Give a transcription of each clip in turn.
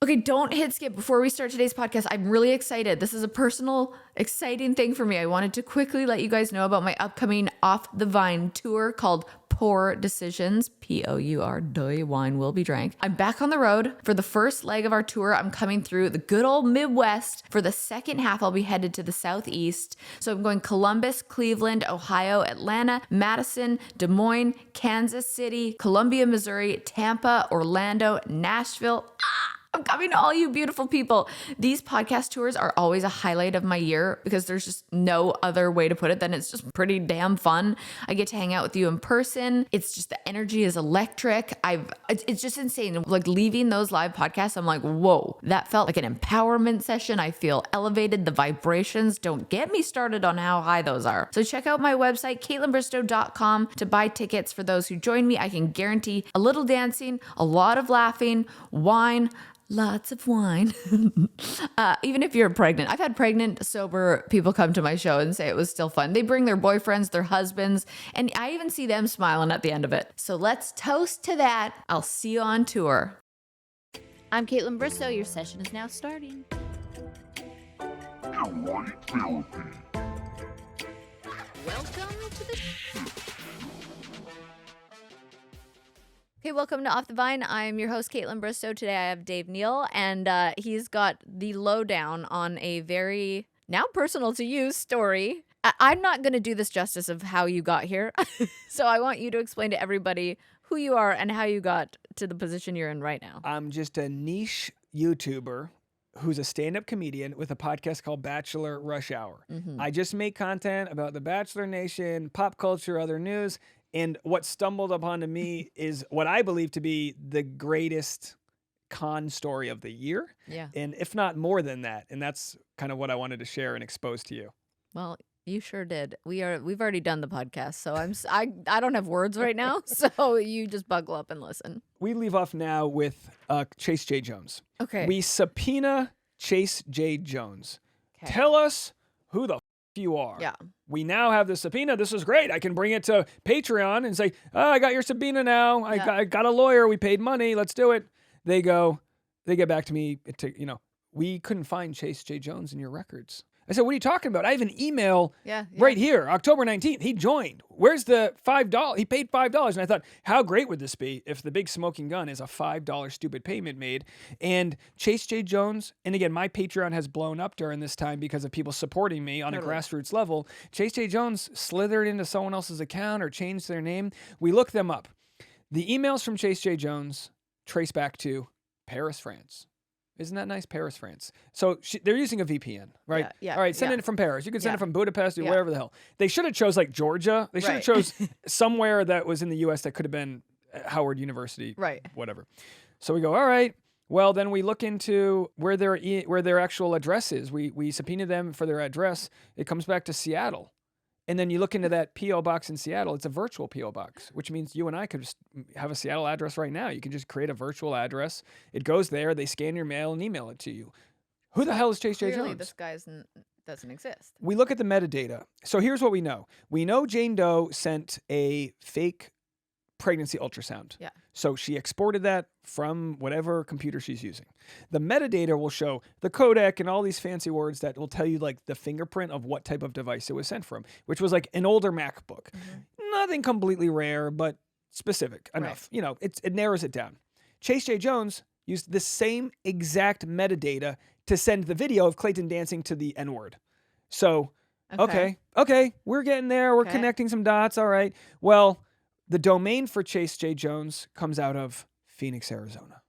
Okay, don't hit skip before we start today's podcast. I'm really excited. This is a personal, exciting thing for me. I wanted to quickly let you guys know about my upcoming Off the Vine tour called Pour Decisions, Pour, wine will be drank. I'm back on the road for the first leg of our tour. I'm coming through the good old Midwest. For the second half, I'll be headed to the Southeast. So I'm going Columbus, Cleveland, Ohio, Atlanta, Madison, Des Moines, Kansas City, Columbia, Missouri, Tampa, Orlando, Nashville. I'm coming to all you beautiful people. These podcast tours are always a highlight of my year because there's just no other way to put it than it's just pretty damn fun. I get to hang out with you in person. It's just the energy is electric. It's just insane. Like leaving those live podcasts, I'm like, whoa, that felt like an empowerment session. I feel elevated. The vibrations, don't get me started on how high those are. So check out my website, KaitlynBristowe.com, to buy tickets for those who join me. I can guarantee a little dancing, a lot of laughing, wine, lots of wine. Even if you're pregnant. I've had pregnant, sober people come to my show and say it was still fun. They bring their boyfriends, their husbands, and I even see them smiling at the end of it. So let's toast to that. I'll see you on tour. I'm Kaitlyn Bristowe. Your session is now starting. Erotic therapy. Welcome to the... Okay, welcome to Off the Vine. I'm your host, Kaitlyn Bristowe. Today I have Dave Neal, and he's got the lowdown on a very, now personal to you, story. I'm not going to do this justice of how you got here, so I want you to explain to everybody who you are and how you got to the position you're in right now. I'm just a niche YouTuber who's a stand-up comedian with a podcast called Bachelor Rush Hour. Mm-hmm. I just make content about the Bachelor Nation, pop culture, other news. And what stumbled upon to me is what I believe to be the greatest con story of the year. Yeah. And if not more than that. And that's kind of what I wanted to share and expose to you. Well, you sure did. We've already done the podcast, so I don't have words right now, so you just buckle up and listen. We leave off now with Chase J. Jones. Okay. We subpoena Chase J. Jones. Okay. Tell us who the you are. Yeah. We now have the subpoena. This is great. I can bring it to Patreon and say, oh, I got your subpoena now. I got a lawyer. We paid money. Let's do it. They get back to me. We couldn't find Chase J. Jones in your records. I said, what are you talking about? I have an email right here, October 19th. He joined. Where's the $5? He paid $5. And I thought, how great would this be if the big smoking gun is a $5 stupid payment made? And Chase J. Jones, and again, my Patreon has blown up during this time because of people supporting me on a grassroots level. Chase J. Jones slithered into someone else's account or changed their name. We looked them up. The emails from Chase J. Jones trace back to Paris, France. Isn't that nice? Paris, France. So they're using a VPN, right? Yeah. All right, send it from Paris. You can send it from Budapest or wherever the hell. They should have chose like Georgia. They should have chose somewhere that was in the U.S. that could have been Howard University, right? Whatever. So we go, all right. Well, then we look into where their actual address is. We subpoena them for their address. It comes back to Seattle. And then you look into that P.O. box in Seattle. It's a virtual P.O. box, which means you and I could just have a Seattle address right now. You can just create a virtual address. It goes there. They scan your mail and email it to you. Who the hell is Chase J. Jones? Clearly, this guy doesn't exist. We look at the metadata. So here's what we know. We know Jane Doe sent a fake pregnancy ultrasound. Yeah. So she exported that from whatever computer she's using. The metadata will show the codec and all these fancy words that will tell you like the fingerprint of what type of device it was sent from, which was like an older MacBook. Mm-hmm. Nothing completely rare, but specific enough. Right. It narrows it down. Chase J. Jones used the same exact metadata to send the video of Clayton dancing to the N-word. So, okay, we're getting there. We're connecting some dots. All right. Well, the domain for Chase J. Jones comes out of Phoenix, Arizona.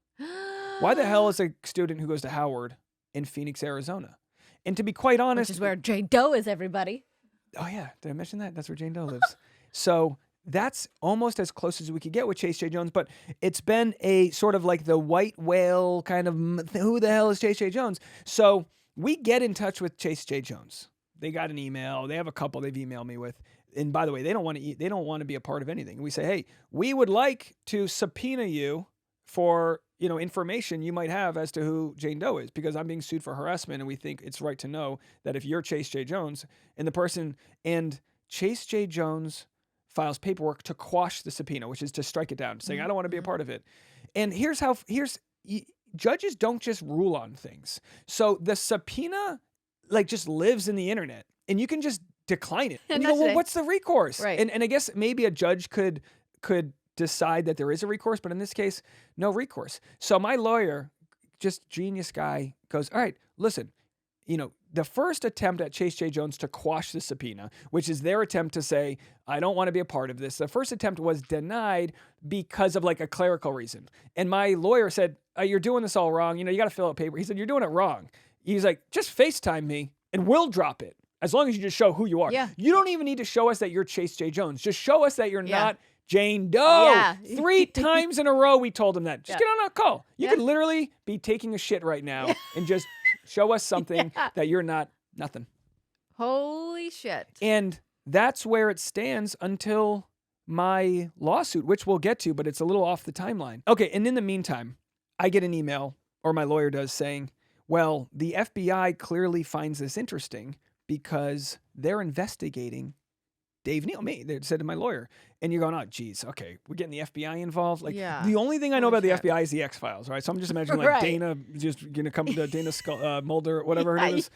Why the hell is a student who goes to Howard in Phoenix, Arizona? And to be quite honest... Which is where Jane Doe is, everybody. Oh, yeah. Did I mention that? That's where Jane Doe lives. So that's almost as close as we could get with Chase J. Jones, but it's been a sort of like the white whale kind of, who the hell is Chase J. Jones? So we get in touch with Chase J. Jones. They got an email. They have a couple they've emailed me with. And by the way, they don't want to be a part of anything. And we say, hey, we would like to subpoena you for, information you might have as to who Jane Doe is, because I'm being sued for harassment. And we think it's right to know that if you're Chase J. Jones and Chase J. Jones files paperwork to quash the subpoena, which is to strike it down, saying, I don't want to be a part of it. And here's judges don't just rule on things. So the subpoena like just lives in the internet and you can just decline it. And you go, well, what's the recourse? Right. And I guess maybe a judge could decide that there is a recourse, but in this case, no recourse. So my lawyer, just genius guy, goes, all right, listen, the first attempt at Chase J. Jones to quash the subpoena, which is their attempt to say, I don't want to be a part of this. The first attempt was denied because of like a clerical reason. And my lawyer said, you're doing this all wrong. You got to fill out paper. He said, you're doing it wrong. He's like, just FaceTime me and we'll drop it as long as you just show who you are. Yeah. You don't even need to show us that you're Chase J. Jones. Just show us that you're not Jane Doe. Yeah. 3 times in a row we told him that. Just get on a call. You could literally be taking a shit right now and just show us something that you're not nothing. Holy shit. And that's where it stands until my lawsuit, which we'll get to, but it's a little off the timeline. Okay, and in the meantime, I get an email, or my lawyer does, saying, well, the FBI clearly finds this interesting because they're investigating Dave Neal, me. They said to my lawyer. And you're going, oh, geez, okay, we're getting the FBI involved. Like, the only thing I know about the FBI is the X-Files, right? So I'm just imagining like Dana just gonna come to Dana Mulder, whatever her name is.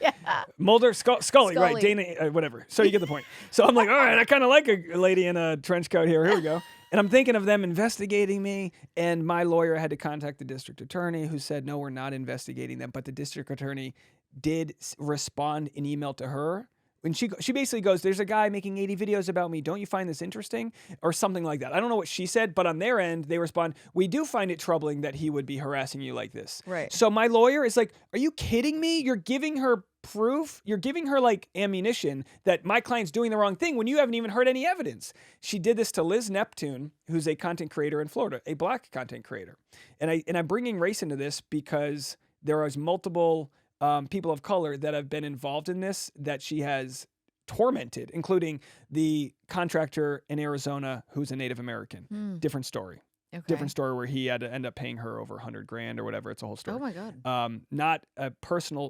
Mulder, Scully, right? Dana, whatever. So you get the point. So I'm like, all right, I kind of like a lady in a trench coat here. Here we go. And I'm thinking of them investigating me. And my lawyer had to contact the district attorney who said, no, we're not investigating them. But the district attorney did respond in email to her. And she basically goes, there's a guy making 80 videos about me. Don't you find this interesting? Or something like that. I don't know what she said, but on their end, they respond, we do find it troubling that he would be harassing you like this. Right. So my lawyer is like, are you kidding me? You're giving her proof. You're giving her like ammunition that my client's doing the wrong thing when you haven't even heard any evidence. She did this to Liz Neptune, who's a content creator in Florida, a black content creator. And I'm bringing race into this because there is multiple people of color that have been involved in this that she has tormented, including the contractor in Arizona who's a Native American. Different story. Okay. Different story where he had to end up paying her over $100,000 or whatever. It's a whole story. Oh my God.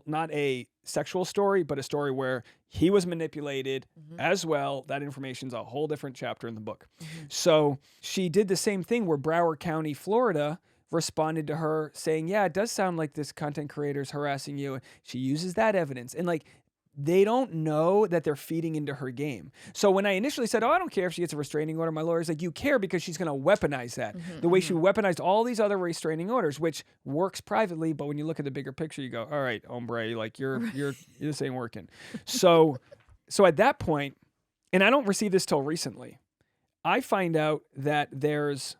Not a sexual story, but a story where he was manipulated as well. That information's a whole different chapter in the book. So she did the same thing where Broward County, Florida, responded to her saying, yeah, it does sound like this content creator's harassing you. She uses that evidence. And like, they don't know that they're feeding into her game. So when I initially said, oh, I don't care if she gets a restraining order, my lawyer's like, you care because she's going to weaponize that. The way she weaponized all these other restraining orders, which works privately, but when you look at the bigger picture, you go, all right, hombre, like this ain't working. So at that point, and I don't receive this till recently, I find out that there's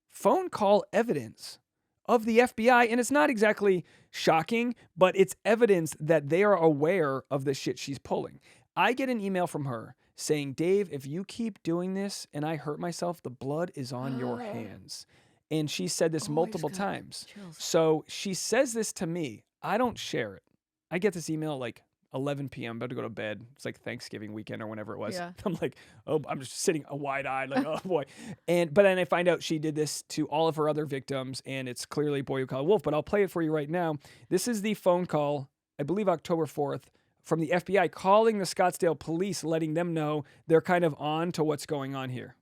phone call evidence of the FBI, and it's not exactly shocking, but it's evidence that they are aware of the shit she's pulling. I get an email from her saying, Dave, if you keep doing this and I hurt myself, the blood is on your hands. And she said this multiple times. Chills. So she says this to me. I don't share it. I get this email like 11 p.m. about to go to bed. It's like Thanksgiving weekend or whenever it was. Yeah. I'm like, oh, I'm just sitting wide-eyed like, oh boy. But then I find out she did this to all of her other victims, and it's clearly Boy Who Called Wolf. But I'll play it for you right now. This is the phone call, I believe October 4th, from the FBI calling the Scottsdale police, letting them know they're kind of on to what's going on here.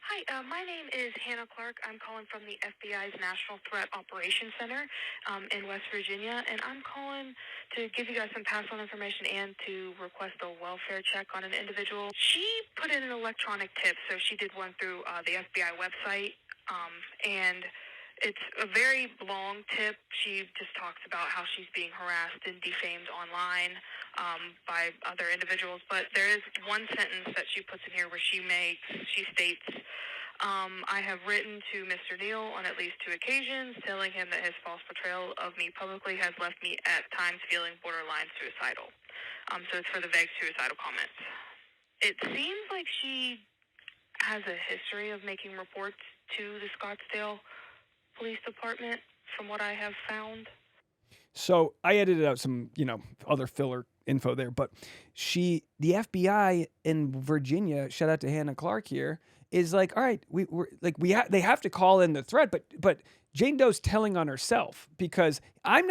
Hi, my name is Hannah Clark. I'm calling from the FBI's National Threat Operations Center in West Virginia, and I'm calling to give you guys some pass-on information and to request a welfare check on an individual. She put in an electronic tip, so she did one through the FBI website, and it's a very long tip. She just talks about how she's being harassed and defamed online by other individuals, but there is one sentence that she puts in here where she states, I have written to Mr. Neal on at least 2 occasions, telling him that his false portrayal of me publicly has left me at times feeling borderline suicidal. So it's for the vague suicidal comments. It seems like she has a history of making reports to the Scottsdale Police Department, from what I have found. So I edited out some, other filler info there, but the FBI in Virginia, shout out to Hannah Clark here, is like, all right, they have to call in the threat, but Jane Doe's telling on herself because I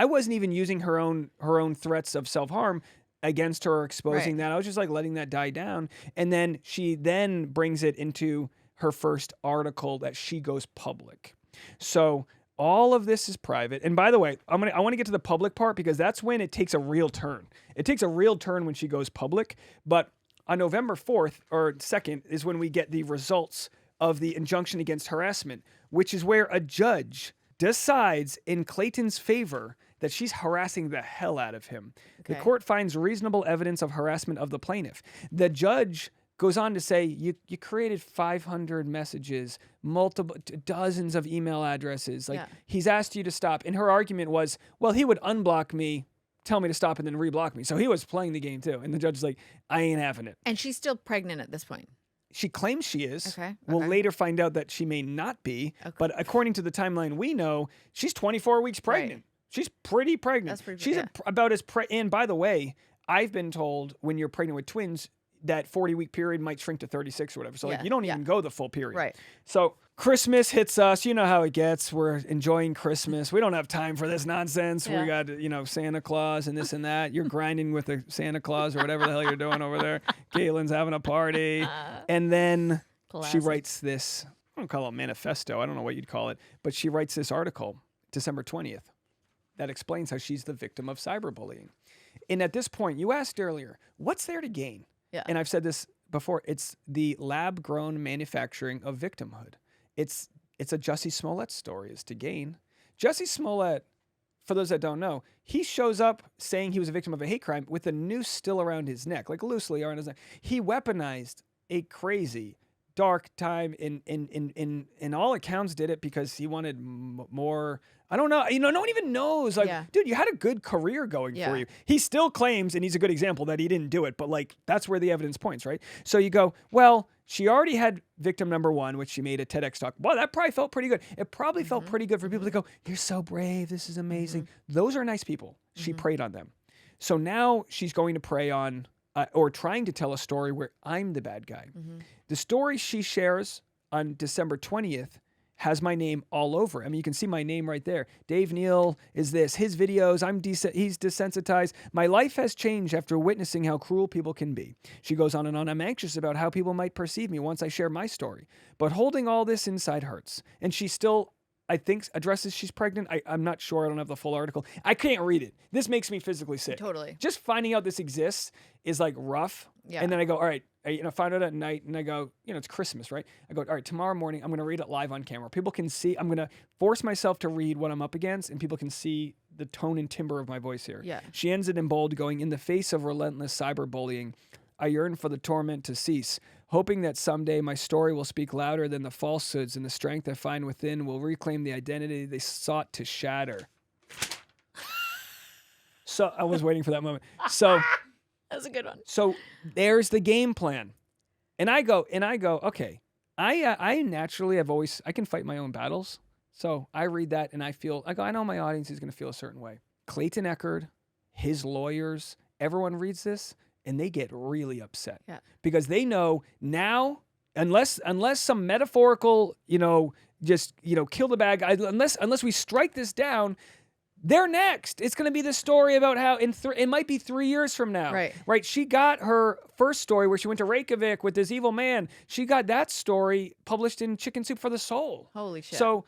wasn't even using her own threats of self-harm against her or exposing that. I was just like letting that die down. And then she then brings it into her first article that she goes public. So All of this is private. And by the way, I want to get to the public part because that's when it takes a real turn. It takes a real turn when she goes public. But on November 4th or 2nd is when we get the results of the injunction against harassment, which is where a judge decides in Clayton's favor that she's harassing the hell out of him. Okay. The court finds reasonable evidence of harassment of the plaintiff. The judge goes on to say, you created 500 messages, multiple dozens of email addresses. Like, he's asked you to stop. And her argument was, well, he would unblock me, tell me to stop, and then reblock me. So he was playing the game too. And the judge is like, I ain't having it. And she's still pregnant at this point. She claims she is. Okay. We'll later find out that she may not be. Okay. But according to the timeline we know, she's 24 weeks pregnant. Right. She's pretty pregnant. That's pretty She's about as and by the way, I've been told when you're pregnant with twins, that 40-week period might shrink to 36 or whatever. So like you don't even go the full period. Right. So Christmas hits us. You know how it gets. We're enjoying Christmas. We don't have time for this nonsense. We got, Santa Claus and this and that. You're grinding with the Santa Claus or whatever the hell you're doing over there. Kaitlyn's having a party. And then she writes this, I don't call it a manifesto. I don't know what you'd call it. But she writes this article, December 20th, that explains how she's the victim of cyberbullying. And at this point, you asked earlier, what's there to gain? Yeah. And I've said this before. It's the lab-grown manufacturing of victimhood. It's a Jussie Smollett story is to gain. Jussie Smollett, for those that don't know, he shows up saying he was a victim of a hate crime with a noose still around his neck, like loosely around his neck. He weaponized a crazy, dark time. In all accounts, did it because he wanted more. I don't know. No one even knows. Like, dude, you had a good career going for you. He still claims, and he's a good example, that he didn't do it. But like, that's where the evidence points, right? So you go, well, she already had victim number 1, which she made a TEDx talk. Well, that probably felt pretty good. It probably felt pretty good for people to go, you're so brave. This is amazing. Those are nice people. She preyed on them. So now she's going to prey on, or trying to tell a story where I'm the bad guy. The story she shares on December 20th has my name all over it. I mean, you can see my name right there. Dave Neal is this. His videos, he's desensitized. My life has changed after witnessing how cruel people can be. She goes on and on. I'm anxious about how people might perceive me once I share my story. But holding all this inside hurts. And she still, I think, addresses she's pregnant. I'm not sure. I don't have the full article. I can't read it. This makes me physically sick. Totally. Just finding out this exists is like rough. Yeah. And then I go, all right, I find out at night and I go, it's Christmas, right? I go, all right, tomorrow morning, I'm going to read it live on camera. People can see, I'm going to force myself to read what I'm up against and people can see the tone and timbre of my voice here. Yeah. She ends it in bold going, in the face of relentless cyberbullying, I yearn for the torment to cease, hoping that someday my story will speak louder than the falsehoods and the strength I find within will reclaim the identity they sought to shatter. So I was waiting for that moment. So that was a good one. So there's the game plan. And I go, okay, I naturally I can fight my own battles. So I read that and I know my audience is going to feel a certain way. Clayton Echards, his lawyers, everyone reads this and they get really upset because they know now, unless some metaphorical, kill the bad guy, unless we strike this down, they're next. It's going to be the story about how it might be 3 years from now. Right. She got her first story where she went to Reykjavik with this evil man. She got that story published in Chicken Soup for the Soul. Holy shit. So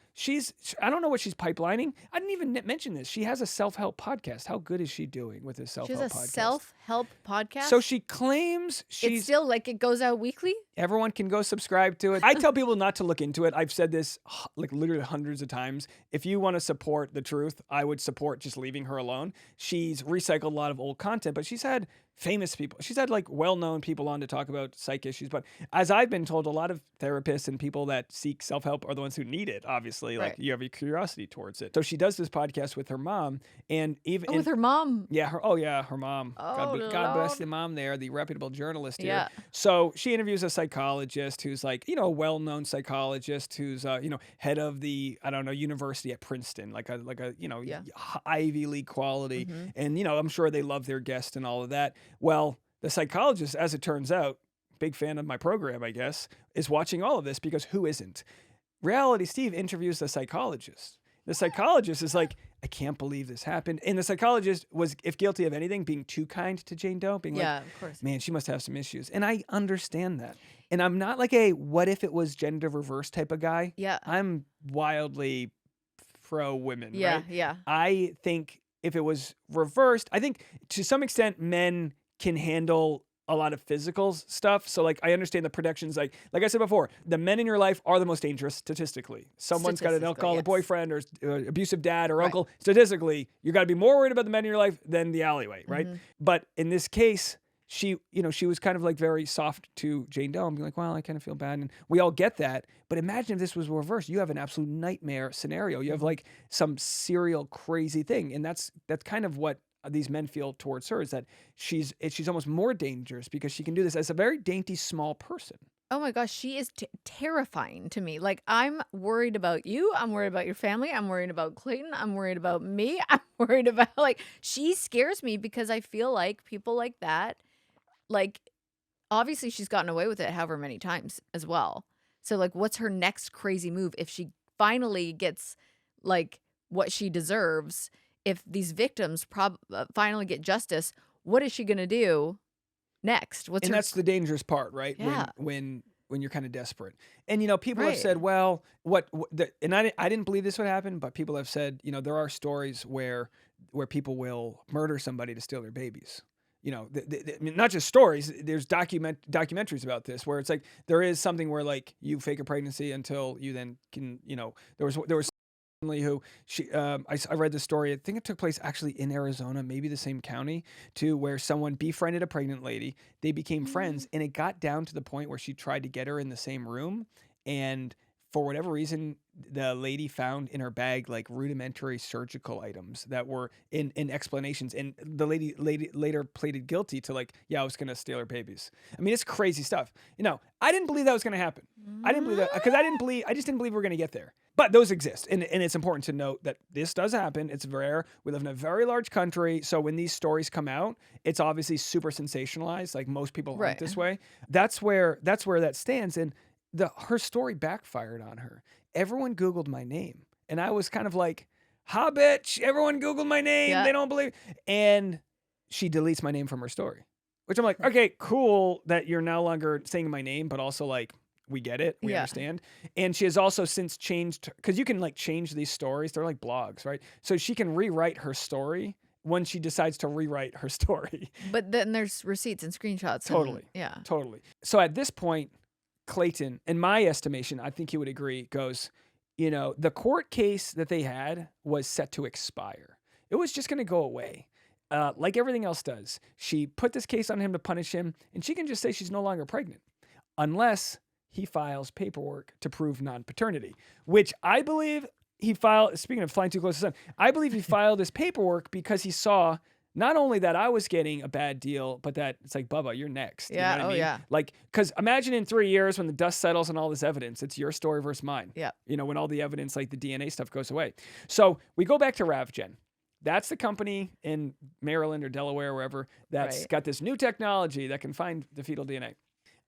I don't know what she's pipelining. I didn't even mention this. She has a self-help podcast. How good is she doing with this self-help podcast? She has a self-help podcast? So she claims it's still like it goes out weekly? Everyone can go subscribe to it. I tell people not to look into it. I've said this like literally hundreds of times. If you want to support the truth, I would support just leaving her alone. She's recycled a lot of old content, but she's had famous people. She's had like well-known people on to talk about psych issues. But as I've been told, a lot of therapists and people that seek self-help are the ones who need it, obviously. Like you have a curiosity towards it. So she does this podcast with her mom. And even with her mom? Yeah. Her mom. Oh, God bless the mom there, the reputable journalist here. Yeah. So she interviews a psychologist who's like, a well-known psychologist who's, head of the, university at Princeton, like a Ivy League quality. Mm-hmm. And, I'm sure they love their guest and all of that. Well, the psychologist, as it turns out, big fan of my program, I guess, is watching all of this because who isn't? Reality Steve interviews the psychologist. The psychologist is like, I can't believe this happened. And the psychologist was, if guilty of anything, being too kind to Jane Doe, being like, of course. Man, she must have some issues. And I understand that. And I'm not like a what if it was gender reverse type of guy. Yeah. I'm wildly pro women, Yeah, right? yeah. I think if it was reversed, I think to some extent men can handle a lot of physical stuff. So like I understand the protections. Like I said before, the men in your life are the most dangerous statistically. Someone's got an alcoholic yes. boyfriend or abusive dad or Right. uncle. Statistically, you got to be more worried about the men in your life than the alleyway, right? But in this case, she was kind of like very soft to Jane Doe and being like, well, I kind of feel bad. And we all get that. But imagine if this was reversed. You have an absolute nightmare scenario. You have like some serial crazy thing. And that's kind of what these men feel towards her, is that she's almost more dangerous because she can do this as a very dainty, small person. Oh my gosh, she is terrifying to me. Like, I'm worried about you. I'm worried about your family. I'm worried about Clayton. I'm worried about me. I'm worried about, like, she scares me because I feel like people like that, like, obviously she's gotten away with it however many times as well. So, like, what's her next crazy move if she finally gets, like, what she deserves? If these victims finally get justice, what is she going to do next? That's the dangerous part, right? Yeah. When you're kind of desperate. And, people have Right. said, well, and I didn't believe this would happen, but people have said, there are stories where people will murder somebody to steal their babies. I mean, not just stories. There's documentaries about this where it's like there is something where like you fake a pregnancy until you then can, there was who I read the story. I think it took place actually in Arizona, maybe the same county, to where someone befriended a pregnant lady. They became friends, and it got down to the point where she tried to get her in the same room, and for whatever reason, the lady found in her bag like rudimentary surgical items that were in explanations, and the lady later pleaded guilty to like, yeah, I was gonna steal her babies. I mean, it's crazy stuff. I didn't believe that was gonna happen. I didn't believe that because I just didn't believe we were gonna get there. But those exist, and it's important to note that this does happen. It's rare. We live in a very large country, so when these stories come out, it's obviously super sensationalized. Like most people aren't this way. That's where that stands, and her story backfired on her. Everyone Googled my name, and I was kind of like, "Ha, bitch! Everyone Googled my name. Yeah. They don't believe." And she deletes my name from her story, which I'm like, "Okay, cool that you're no longer saying my name, but also like." We get it. We understand. And she has also since changed, because you can like change these stories. They're like blogs, right? So she can rewrite her story when she decides to rewrite her story. But then there's receipts and screenshots. Totally. Totally. So at this point, Clayton, in my estimation, I think he would agree, goes, the court case that they had was set to expire. It was just going to go away. Like everything else does. She put this case on him to punish him, and she can just say she's no longer pregnant. Unless he files paperwork to prove non-paternity, which I believe he filed. Speaking of flying too close to the sun, I believe he filed this paperwork because he saw not only that I was getting a bad deal, but that it's like, Bubba, you're next. Yeah. You know what I mean? Yeah. Like, because imagine in 3 years when the dust settles and all this evidence, it's your story versus mine. Yeah. When all the evidence, like the DNA stuff, goes away. So we go back to RavGen. That's the company in Maryland or Delaware, wherever, that's got this new technology that can find the fetal DNA.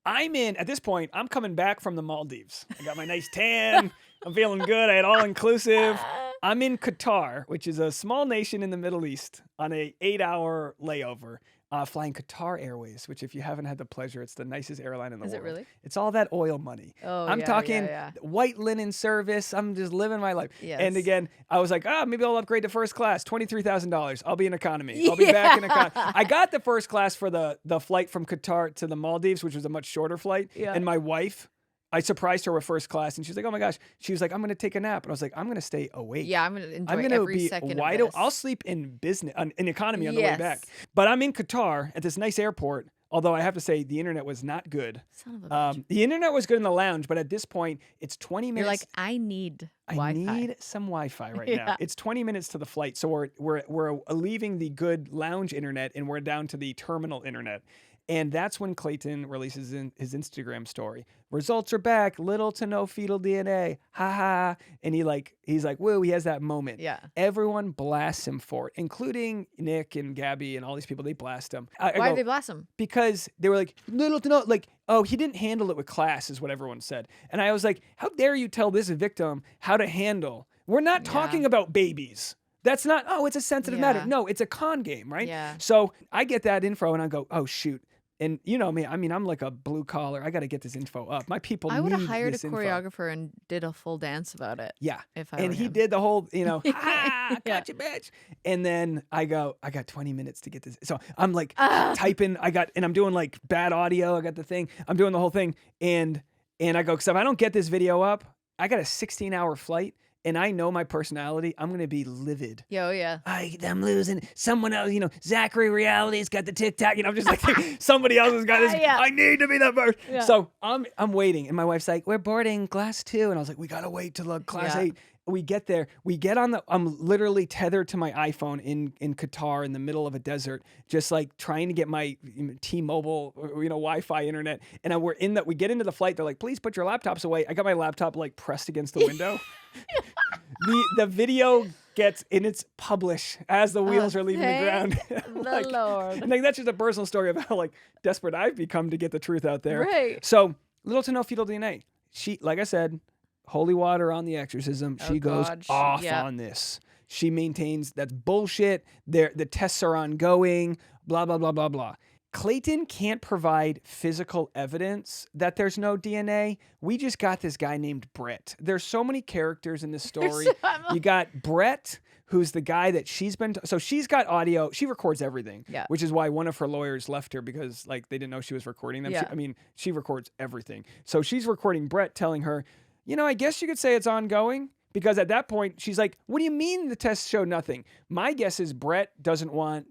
At this point, I'm coming back from the Maldives. I got my nice tan. I'm feeling good. I had all inclusive. I'm in Qatar, which is a small nation in the Middle East, on a 8-hour layover, flying Qatar Airways, which if you haven't had the pleasure, it's the nicest airline in the world. Is it really? It's all that oil money. Oh, I'm talking white linen service. I'm just living my life. Yes. And again, I was like, maybe I'll upgrade to first class, $23,000. I'll be in economy. I'll be back in economy. I got the first class for the flight from Qatar to the Maldives, which was a much shorter flight. Yeah. And my wife, I surprised her with first class, and she's like, "Oh my gosh!" She was like, "I'm going to take a nap," and I was like, "I'm going to stay awake. Yeah, I'm going to enjoy every second of this. I'll sleep in economy on the way back." But I'm in Qatar at this nice airport. Although I have to say, the internet was not good. Son of a bitch. The internet was good in the lounge, but at this point, it's 20 minutes. You're like, I need Wi-Fi. I need some Wi-Fi right now. It's 20 minutes to the flight, so we're leaving the good lounge internet and we're down to the terminal internet. And that's when Clayton releases his Instagram story. Results are back, little to no fetal DNA. Ha ha. And he's like, whoa, he has that moment. Yeah. Everyone blasts him for it, including Nick and Gabby and all these people. They blast him. Why did they blast him? Because they were like, little to no, like, oh, he didn't handle it with class, is what everyone said. And I was like, how dare you tell this victim how to handle? We're not talking about babies. That's not, it's a sensitive matter. No, it's a con game, right? Yeah. So I get that info and I go, oh, shoot. And you know me, I mean, I'm like a blue collar. I got to get this info up. My people I would have need hired a this info. choreographer and did a full dance about it. Yeah. If I And were he him. did the whole, you know, Yeah. gotcha, bitch. And then I go, I got 20 minutes to get this. So I'm like Ah. typing, and I'm doing like bad audio. I got the thing. I'm doing the whole thing. And I go, because if I don't get this video up, I got a 16-hour flight. And I know my personality. I'm going to be livid. Yo, yeah. I'm losing. Someone else, you know, Zachary Reality's got the TikTok. You know, I'm just like, somebody else has got this. Yeah. I need to be the first. Yeah. So I'm waiting. And my wife's like, we're boarding class 2. And I was like, we got to wait till class 8. We get there. We get on I'm literally tethered to my iPhone in Qatar in the middle of a desert, just like trying to get my T-Mobile, you know, Wi-Fi internet. And we get into the flight. They're like, please put your laptops away. I got my laptop like pressed against the window. The video gets and it's published as the wheels are leaving the ground. The Lord. And like, that's just a personal story of how like desperate I've become to get the truth out there. Right. So little to no fetal DNA. She, like I said, holy water on the exorcism. She goes off on this. She maintains that's bullshit. The tests are ongoing. Blah blah blah blah blah. Clayton can't provide physical evidence that there's no DNA. We just got this guy named Brett. There's so many characters in this story. You got Brett, who's the guy that she's been... So she's got audio. She records everything, which is why one of her lawyers left her because like they didn't know she was recording them. Yeah. She records everything. So she's recording Brett telling her, you know, I guess you could say it's ongoing. Because at that point, she's like, what do you mean the tests show nothing? My guess is Brett doesn't want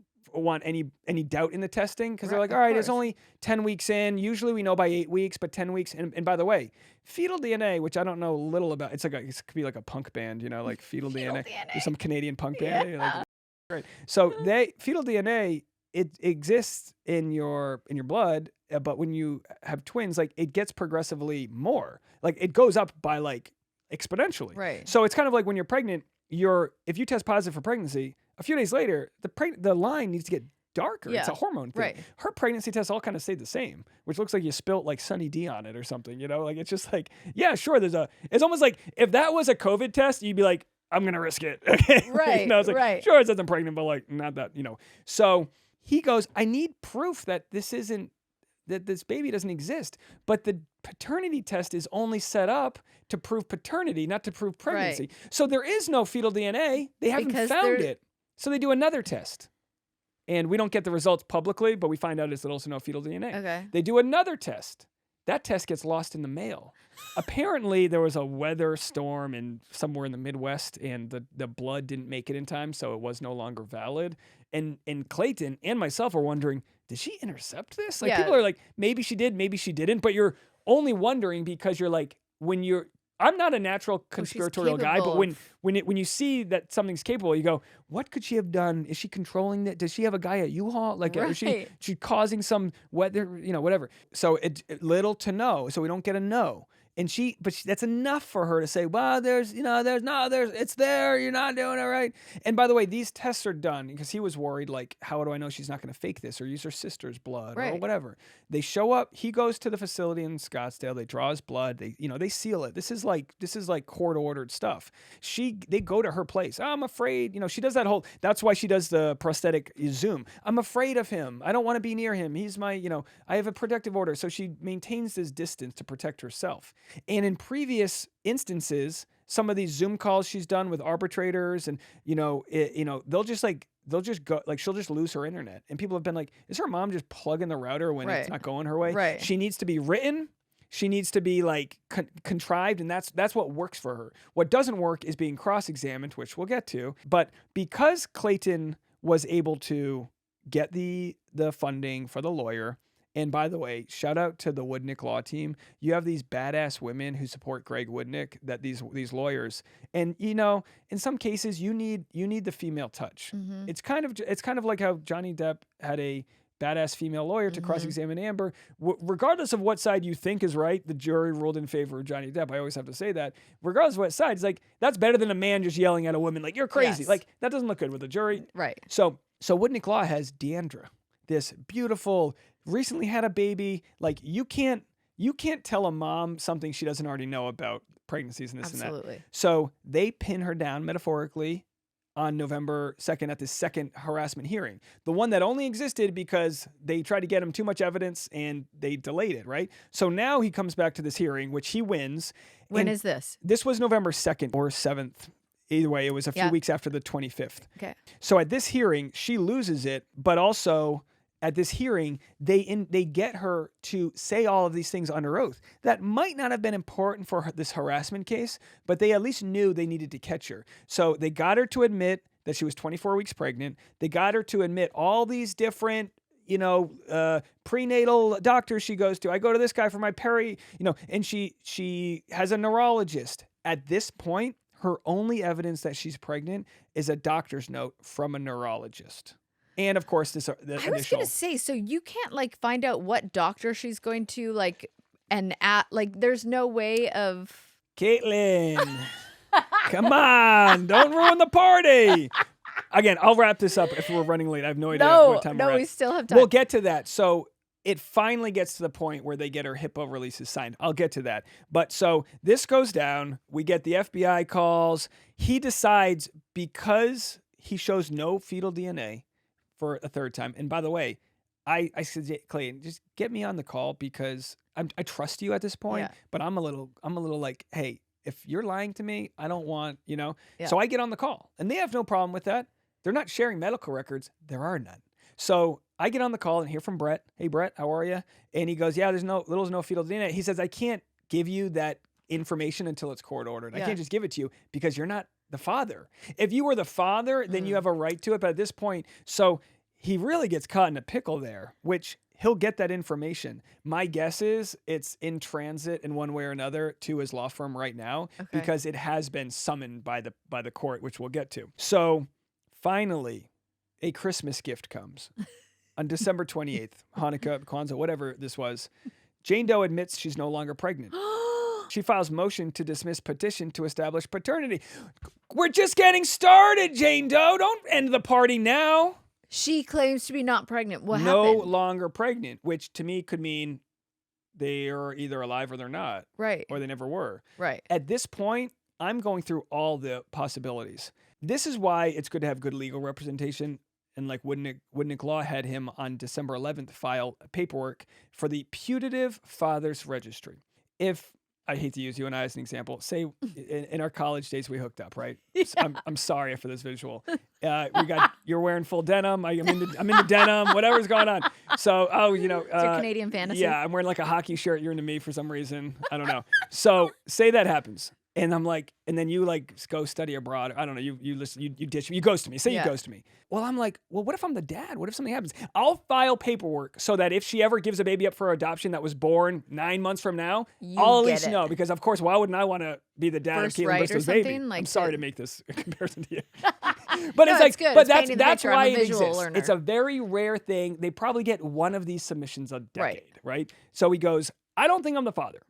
any doubt in the testing because they're like, all right, it's only 10 weeks in. Usually we know by 8 weeks, but 10 weeks. And by the way, fetal DNA, which I don't know little about, it could be like a punk band, you know, like fetal DNA. There's some Canadian punk band. Like, right. So fetal DNA, it exists in your blood, but when you have twins, like it gets progressively more. Like it goes up by like exponentially. Right. So it's kind of like when you're pregnant, if you test positive for pregnancy, a few days later, the line needs to get darker. Yeah. It's a hormone thing. Right. Her pregnancy tests all kind of stayed the same, which looks like you spilt like Sunny D on it or something, you know? Like it's just like, yeah, sure, it's almost like if that was a COVID test, you'd be like, I'm going to risk it. Okay. Right. You know, it's like, right. sure, it says I'm pregnant, but like not that, you know. So he goes, I need proof that this baby doesn't exist. But the paternity test is only set up to prove paternity, not to prove pregnancy. Right. So there is no fetal DNA. They haven't found it. So they do another test. And we don't get the results publicly, but we find out it's also no fetal DNA. Okay. They do another test. That test gets lost in the mail. Apparently, there was a weather storm somewhere in the Midwest, and the blood didn't make it in time, so it was no longer valid. And Clayton and myself are wondering, did she intercept this? Like people are like, maybe she did, maybe she didn't. But you're only wondering because you're like, I'm not a natural conspiratorial guy, but when you see that something's capable, you go, what could she have done? Is she controlling that? Does she have a guy at U-Haul? Like, is she causing some weather, you know, whatever. So it's little to no. So we don't get a no. And that's enough for her to say, well, it's there. You're not doing it right. And by the way, these tests are done because he was worried, like, how do I know she's not going to fake this or use her sister's blood or whatever? They show up. He goes to the facility in Scottsdale. They draw his blood. They seal it. This is like court ordered stuff. They go to her place. Oh, I'm afraid, she does that whole, that's why she does the prosthetic Zoom. I'm afraid of him. I don't want to be near him. He's my, I have a protective order. So she maintains this distance to protect herself. And in previous instances, some of these Zoom calls she's done with arbitrators and, they'll just go, like, she'll just lose her internet. And people have been like, is her mom just plugging the router when it's not going her way? Right. She needs to be written. She needs to be like contrived. And that's what works for her. What doesn't work is being cross-examined, which we'll get to. But because Clayton was able to get the funding for the lawyer, and by the way, shout out to the Woodnick law team. You have these badass women who support Greg Woodnick, that these lawyers. And in some cases you need the female touch. Mm-hmm. It's kind of like how Johnny Depp had a badass female lawyer to cross-examine Amber. Regardless of what side you think is right, the jury ruled in favor of Johnny Depp. I always have to say that. Regardless of what side, it's like, that's better than a man just yelling at a woman like, you're crazy. Yes. Like, that doesn't look good with the jury. Right. So Woodnick Law has Deandra, this beautiful, recently had a baby. Like, you can't tell a mom something she doesn't already know about pregnancies and this and that. Absolutely. So they pin her down metaphorically on November 2nd at the second harassment hearing. The one that only existed because they tried to get him too much evidence and they delayed it, right? So now he comes back to this hearing, which he wins. When is this? This was November 2nd or 7th. Either way, it was a few weeks after the 25th. Okay. So at this hearing, she loses it, but also at this hearing, they get her to say all of these things under oath that might not have been important for this harassment case, but they at least knew they needed to catch her. So they got her to admit that she was 24 weeks pregnant. They got her to admit all these different, prenatal doctors she goes to. I go to this guy for my and she has a neurologist. At this point, her only evidence that she's pregnant is a doctor's note from a neurologist. And of course, I was going to say, so you can't like find out what doctor she's going to there's no way of. Kaitlyn, come on, don't ruin the party. Again, I'll wrap this up if we're running late. I have no idea what time we're at. No, we still have time. We'll get to that. So it finally gets to the point where they get her HIPAA releases signed. I'll get to that. But so this goes down. We get the FBI calls. He decides because he shows no fetal DNA for a third time. And by the way, I said, Clayton, just get me on the call because I trust you at this point, but I'm a little like, hey, if you're lying to me, I don't want, So I get on the call and they have no problem with that. They're not sharing medical records. There are none. So I get on the call and hear from Brett. Hey, Brett, how are you? And he goes, yeah, there's no fetal DNA. He says, I can't give you that information until it's court ordered. I can't just give it to you because you're not the father. If you were the father, then you have a right to it. But at this point, so he really gets caught in a pickle there, which he'll get that information. My guess is it's in transit in one way or another to his law firm right now because it has been summoned by the court, which we'll get to. So finally, a Christmas gift comes on December 28th, Hanukkah, Kwanzaa, whatever this was. Jane Doe admits she's no longer pregnant. She files motion to dismiss petition to establish paternity. We're just getting started, Jane Doe. Don't end the party now. She claims to be not pregnant. What no happened? longer pregnant, which to me could mean they are either alive or they're not. Right. Or they never were. Right. At this point, I'm going through all the possibilities. This is why it's good to have good legal representation. And like Woodnick Law had him on December 11th file paperwork for the putative father's registry. If I hate to use you and I as an example. Say in our college days we hooked up, right? Yeah. I'm sorry for this visual. You're wearing full denim. I'm in the denim. Whatever's going on. So it's your Canadian fantasy. Yeah, I'm wearing like a hockey shirt. You're into me for some reason. I don't know. So say that happens, and I'm like, and then you like go study abroad. I don't know. You listen. You ditch me. You ghost me. Say you ghost me. Well, I'm like, well, what if I'm the dad? What if something happens? I'll file paperwork so that if she ever gives a baby up for adoption that was born 9 months from now, I'll at least know. Because of course, why wouldn't I want to be the dad of Kaitlyn Bristow's baby? Like I'm sorry to make this comparison to you. But it's like, but that's why it exists. Learner. It's a very rare thing. They probably get one of these submissions a decade, right? So he goes, I don't think I'm the father.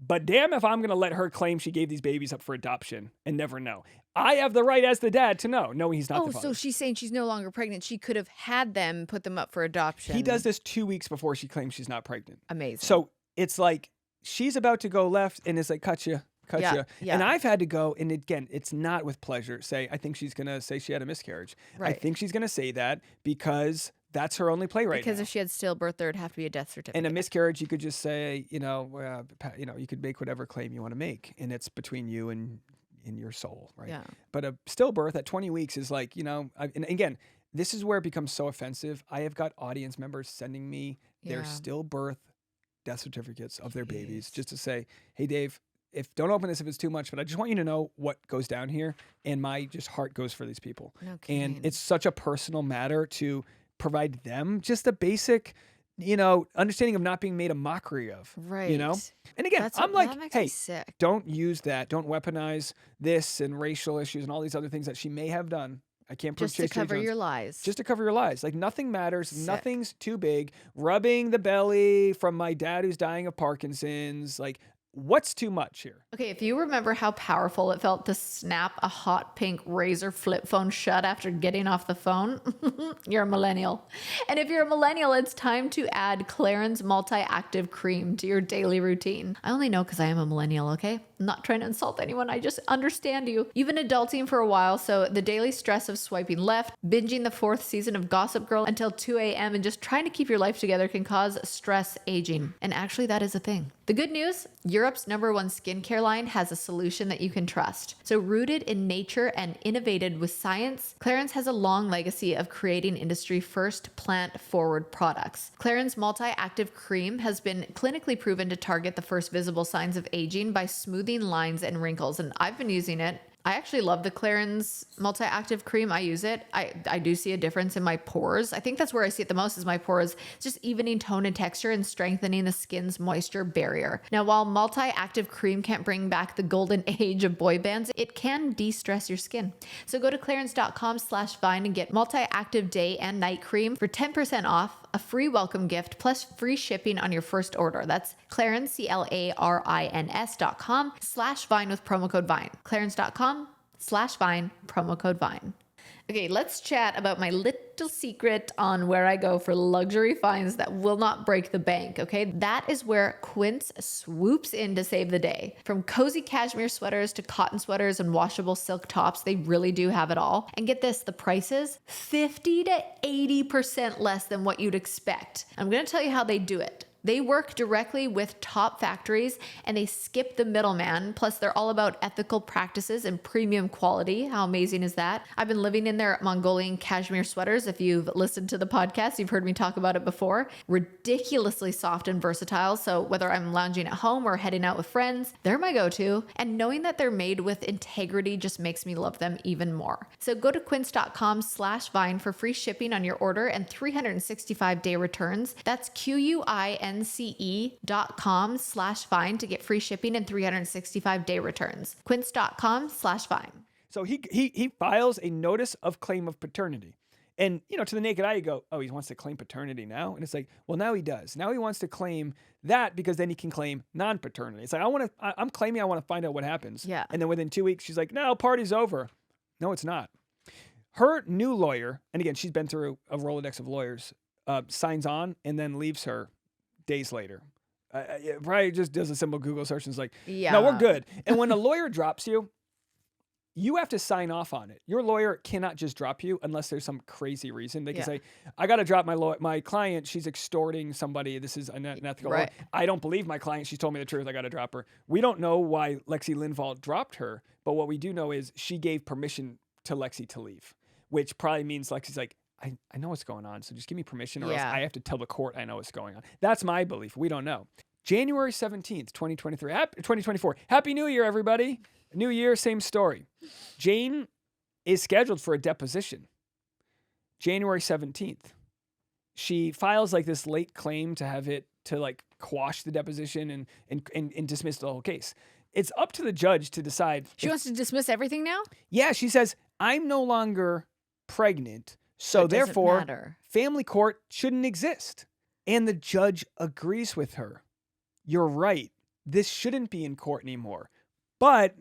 But damn if I'm going to let her claim she gave these babies up for adoption and never know. I have the right as the dad to know, knowing he's not the father. So she's saying she's no longer pregnant. She could have had them put them up for adoption. He does this 2 weeks before she claims she's not pregnant. Amazing. So it's like she's about to go left and it's like, cut you. Yeah. And I've had to go, and again, it's not with pleasure, say, I think she's going to say she had a miscarriage. Right. I think she's going to say that because that's her only play right now. Because if she had stillbirth, there would have to be a death certificate. And a miscarriage, you could just say, you could make whatever claim you want to make, and it's between you and your soul, right? Yeah. But a stillbirth at 20 weeks is like, and again, this is where it becomes so offensive. I have got audience members sending me their stillbirth death certificates of their babies just to say, hey, Dave, don't open this if it's too much, but I just want you to know what goes down here, and my just heart goes for these people. Okay. And it's such a personal matter to provide them just a basic, understanding of not being made a mockery of. Right. And again, I'm like, hey, don't use that. Don't weaponize this and racial issues and all these other things that she may have done. I can't prove just to cover your lies. Just to cover your lies. Like nothing matters. Sick. Nothing's too big. Rubbing the belly from my dad who's dying of Parkinson's. Like, what's too much here? Okay, if you remember how powerful it felt to snap a hot pink Razor flip phone shut after getting off the phone, you're a millennial. And if you're a millennial, it's time to add Clarins Multi-Active Cream to your daily routine. I only know because I am a millennial, okay? I'm not trying to insult anyone. I just understand you. You've been adulting for a while, so the daily stress of swiping left, binging the 4th season of Gossip Girl until 2 a.m. and just trying to keep your life together can cause stress aging. And actually, that is a thing. The good news, Europe's #1 skincare line has a solution that you can trust. So rooted in nature and innovated with science, Clarins has a long legacy of creating industry-first plant-forward products. Clarins Multi-Active Cream has been clinically proven to target the first visible signs of aging by smoothing lines and wrinkles, and I've been using it. I actually love the Clarins Multi-Active Cream. I use it. I do see a difference in my pores. I think that's where I see it the most is my pores. It's just evening tone and texture and strengthening the skin's moisture barrier. Now, while Multi-Active Cream can't bring back the golden age of boy bands, it can de-stress your skin. So go to clarins.com/vine and get Multi-Active Day and Night Cream for 10% off, a free welcome gift, plus free shipping on your first order. That's Clarins, CLARINS.com/vine with promo code VINE. Clarins.com/vine, promo code VINE. Okay, let's chat about my little secret on where I go for luxury finds that will not break the bank, okay? That is where Quince swoops in to save the day. From cozy cashmere sweaters to cotton sweaters and washable silk tops, they really do have it all. And get this, the prices, 50 to 80% less than what you'd expect. I'm gonna tell you how they do it. They work directly with top factories and they skip the middleman. Plus, they're all about ethical practices and premium quality. How amazing is that? I've been living in their Mongolian cashmere sweaters. If you've listened to the podcast, you've heard me talk about it before. Ridiculously soft and versatile. So whether I'm lounging at home or heading out with friends, they're my go-to. And knowing that they're made with integrity just makes me love them even more. So go to quince.com/vine for free shipping on your order and 365-day returns. That's QUINCE.com/vine to get free shipping and 365-day returns. Quince.com/vine. So he files a notice of claim of paternity. And, to the naked eye, you go, oh, he wants to claim paternity now? And it's like, well, now he does. Now he wants to claim that because then he can claim non-paternity. It's like, I'm claiming I want to find out what happens. Yeah. And then within 2 weeks, she's like, no, party's over. No, it's not. Her new lawyer, and again, she's been through a Rolodex of lawyers, signs on and then leaves her days later. Probably just does a simple Google search and is like, yeah, no, we're good. And when a lawyer drops you, you have to sign off on it. Your lawyer cannot just drop you unless there's some crazy reason. They can say, I got to drop my client. She's extorting somebody. This is unethical. Right. I don't believe my client. She told me the truth. I got to drop her. We don't know why Lexi Linval dropped her, but what we do know is she gave permission to Lexi to leave, which probably means Lexi's like, I know what's going on, so just give me permission or else I have to tell the court I know what's going on. That's my belief. We don't know. January 17th, 2024. Happy New Year, everybody. New year, same story. Jane is scheduled for a deposition. January 17th. She files like this late claim to have it to like quash the deposition and dismiss the whole case. It's up to the judge to decide. She wants to dismiss everything now? Yeah, she says, I'm no longer pregnant. So therefore, family court shouldn't exist. And the judge agrees with her. You're right. This shouldn't be in court anymore. But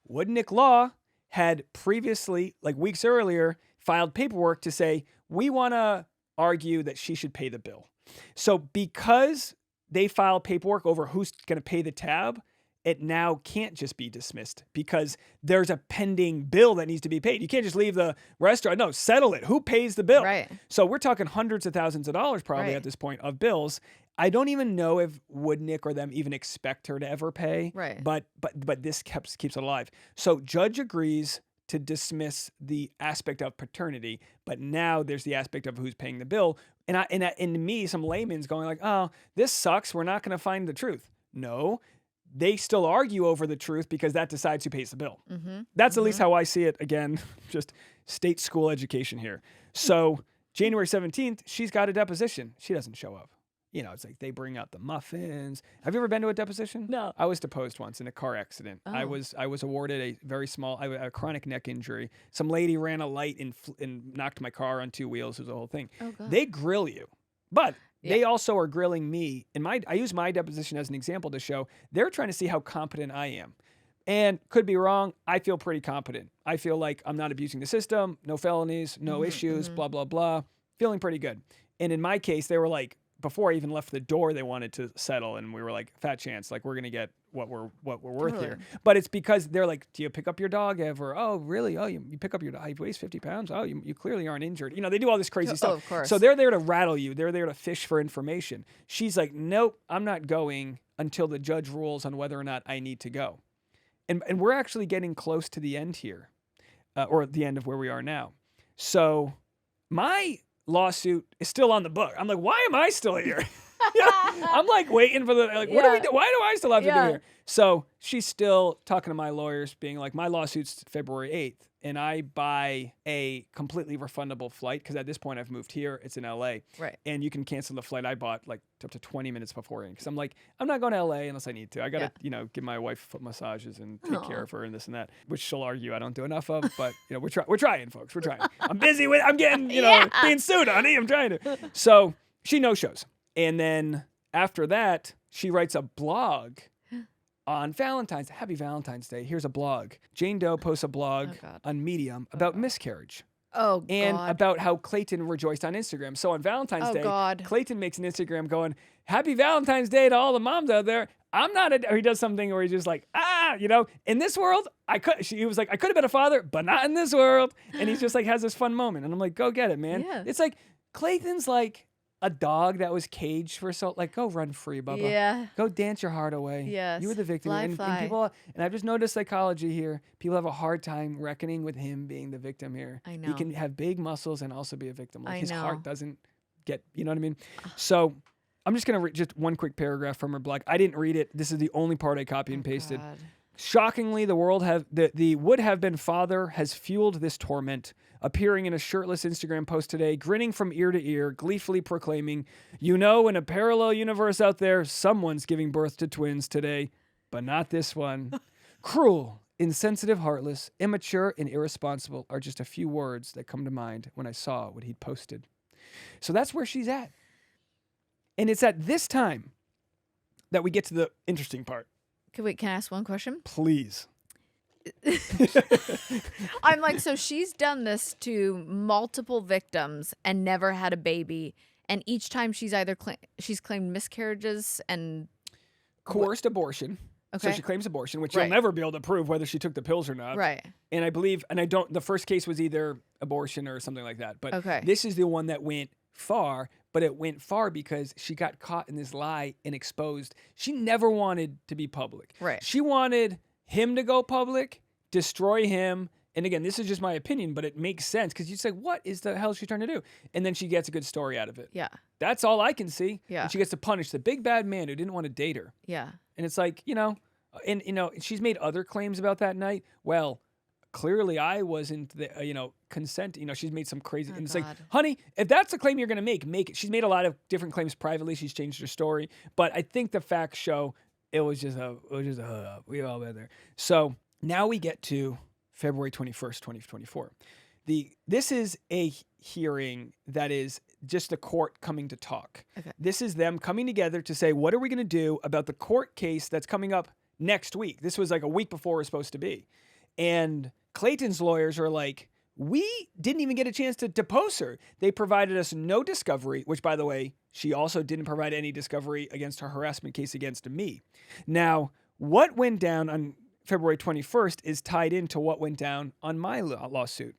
Woodnick Law had previously, like weeks earlier, filed paperwork to say, we want to argue that she should pay the bill. So because they filed paperwork over who's going to pay the tab, it now can't just be dismissed because there's a pending bill that needs to be paid. You can't just leave the restaurant. No, settle it. Who pays the bill? Right. So we're talking hundreds of thousands of dollars probably at this point of bills. I don't even know if Woodnick or them even expect her to ever pay. Right. But this keeps it alive. So judge agrees to dismiss the aspect of paternity, but now there's the aspect of who's paying the bill. And me, some layman's going like, oh, this sucks. We're not going to find the truth. No. They still argue over the truth because that decides who pays the bill. Mm-hmm. That's at least how I see it. Again, just state school education here. So January 17th, she's got a deposition. She doesn't show up. It's like they bring out the muffins. Have you ever been to a deposition? No. I was deposed once in a car accident. Oh. I was awarded a very small, I had a chronic neck injury. Some lady ran a light and knocked my car on two wheels. It was a whole thing. Oh, God. They grill you. But they also are grilling me. And I use my deposition as an example to show they're trying to see how competent I am. And could be wrong. I feel pretty competent. I feel like I'm not abusing the system, no felonies, no issues, blah, blah, blah. Feeling pretty good. And in my case, they were like, before I even left the door, they wanted to settle, and we were like, fat chance, like we're gonna get what we're worth here. But it's because they're like, do you pick up your dog ever? Oh, really? Oh, you pick up your dog? He weighs 50 pounds. Oh, you clearly aren't injured. You know, they do all this crazy stuff. of course. So they're there to rattle you. They're there to fish for information. She's like, nope, I'm not going until the judge rules on whether or not I need to go. And we're actually getting close to the end here, or the end of where we are now. So my lawsuit is still on the book. I'm like, why am I still here? I'm like waiting for what do we do? Why do I still have to do here? So she's still talking to my lawyers, being like, my lawsuit's February 8th, and I buy a completely refundable flight because at this point I've moved here. It's in LA. Right. And you can cancel the flight I bought like up to 20 minutes beforehand because I'm like, I'm not going to LA unless I need to. I got to, give my wife foot massages and take care of her and this and that, which she'll argue I don't do enough of. But, we're trying, folks. We're trying. I'm busy I'm getting, being sued, honey. I'm trying to. So she no-shows. And then after that, she writes a blog on Valentine's. Happy Valentine's Day. Here's a blog. Jane Doe posts a blog on Medium about miscarriage. Oh, God. And about how Clayton rejoiced on Instagram. So on Valentine's Day, Clayton makes an Instagram going, Happy Valentine's Day to all the moms out there. Or he does something where he's just like, in this world, he was like, I could have been a father, but not in this world. And he's just like, has this fun moment. And I'm like, go get it, man. Yeah. It's like, Clayton's like a dog that was caged for so, like, go run free, Bubba. Yeah. Go dance your heart away. Yes. You were the victim. Fly. And people, and I've just noticed psychology here. People have a hard time reckoning with him being the victim here. I know. He can have big muscles and also be a victim. Like his know. heart doesn't get, you know what I mean? So I'm just going to read just one quick paragraph from her blog. I didn't read it. This is the only part I copy and pasted. God. Shockingly, the would have been father has fueled this torment, appearing in a shirtless Instagram post today, grinning from ear to ear, gleefully proclaiming, in a parallel universe out there, someone's giving birth to twins today, but not this one. Cruel, insensitive, heartless, immature, and irresponsible are just a few words that come to mind when I saw what he'd posted. So that's where she's at. And it's at this time that we get to the interesting part. Can I ask one question? Please. I'm like, so she's done this to multiple victims and never had a baby. And each time she's either she's claimed miscarriages and coerced abortion. Okay. So she claims abortion, which you'll never be able to prove whether she took the pills or not. Right. And I believe, the first case was either abortion or something like that. But this is the one that went far, but it went far because she got caught in this lie and exposed. She never wanted to be public. Right. She wanted him to go public, destroy him. And again, this is just my opinion, but it makes sense because you'd say, what is the hell is she trying to do? And then she gets a good story out of it. Yeah. That's all I can see. Yeah. And she gets to punish the big bad man who didn't want to date her. Yeah. And it's like, she's made other claims about that night. Well, clearly I wasn't, consent. She's made some crazy. And it's like, honey, if that's the claim you're going to make it. She's made a lot of different claims privately. She's changed her story. But I think the facts show it was just we all been there. So now we get to February 21st, 2024. This is a hearing that is just the court coming to talk. Okay. This is them coming together to say, what are we going to do about the court case that's coming up next week? This was like a week before it was supposed to be. And Clayton's lawyers are like, we didn't even get a chance to depose her. They provided us no discovery, which, by the way, she also didn't provide any discovery against her harassment case against me. Now, what went down on February 21st is tied into what went down on my lawsuit.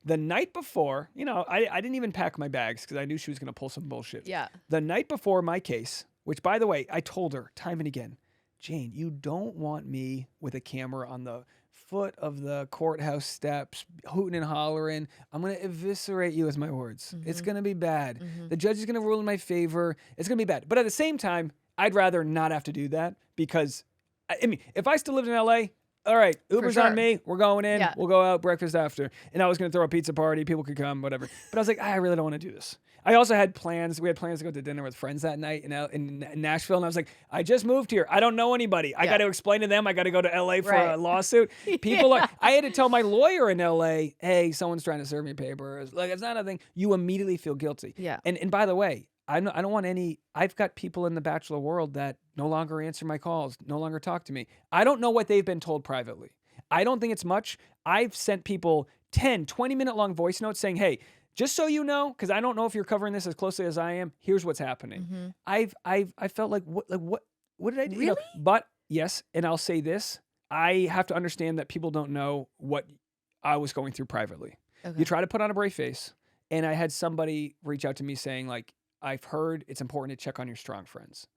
The night before, I didn't even pack my bags because I knew she was going to pull some bullshit. Yeah. The night before my case, which, by the way, I told her time and again, Jane, you don't want me with a camera on the foot of the courthouse steps, hooting and hollering. I'm going to eviscerate you, as my words. Mm-hmm. It's going to be bad. Mm-hmm. The judge is going to rule in my favor. It's going to be bad. But at the same time, I'd rather not have to do that because, if I still lived in LA, all right, Uber's on me. We're going in. Yeah. We'll go out, breakfast after. And I was going to throw a pizza party. People could come, whatever. But I was like, I really don't want to do this. I also had plans. We had plans to go to dinner with friends that night in Nashville. And I was like, I just moved here. I don't know anybody. I got to explain to them. I got to go to LA for a lawsuit. People I had to tell my lawyer in LA, hey, someone's trying to serve me papers. Like, it's not a thing. You immediately feel guilty. Yeah. And by the way, I don't want any. I've got people in the Bachelor world that no longer answer my calls, no longer talk to me. I don't know what they've been told privately. I don't think it's much. I've sent people 10, 20-minute long voice notes saying, hey, just so you know, because I don't know if you're covering this as closely as I am, here's what's happening. I felt like, what did I do? Really? But yes, and I'll say this, I have to understand that people don't know what I was going through privately. Okay. You try to put on a brave face. And I had somebody reach out to me saying, like, I've heard it's important to check on your strong friends.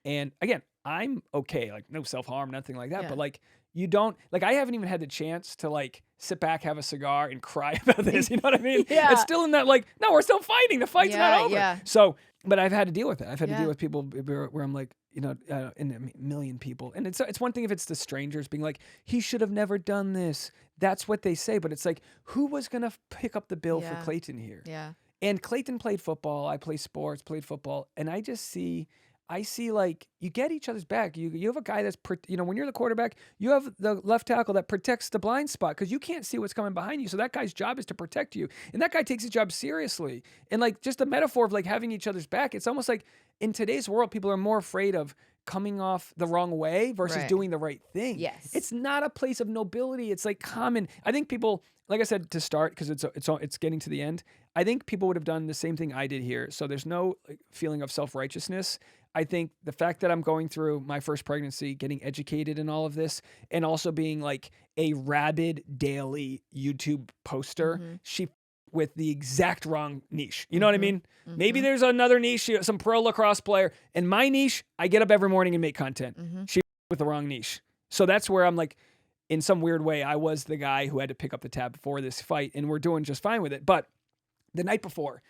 And again, I'm okay, like no self-harm, nothing like that. Yeah. But like, you don't, like, I haven't even had the chance to like sit back, have a cigar and cry about this. You know what I mean? Yeah. It's still in that, like, no, we're still fighting. The fight's not over. Yeah. So, but I've had to deal with it. I've had to Yeah. deal with people where I'm like, you know, in a million people. And it's one thing if it's the strangers being like, he should have never done this. That's what they say. But it's like, who was going to pick up the bill for Yeah. Clayton here? Yeah. And Clayton played football. I play sports, played football. And I see like you get each other's back. You have a guy that's, you know, when you're the quarterback, you have the left tackle that protects the blind spot because you can't see what's coming behind you. So that guy's job is to protect you. And that guy takes his job seriously. And like just the metaphor of like having each other's back, it's almost like in today's world, people are more afraid of coming off the wrong way versus Right. doing the right thing. Yes. It's not a place of nobility. It's like common. I think people, like I said, to start, because it's getting to the end, I think people would have done the same thing I did here. So there's no feeling of self-righteousness. I think the fact that I'm going through my first pregnancy, getting educated in all of this, and also being like a rabid daily YouTube poster, she with the exact wrong niche. You know what I mean? Maybe there's another niche, some pro lacrosse player. And my niche, I get up every morning and make content. She with the wrong niche. So that's where I'm like, in some weird way, I was the guy who had to pick up the tab for this fight, and we're doing just fine with it. But the night before,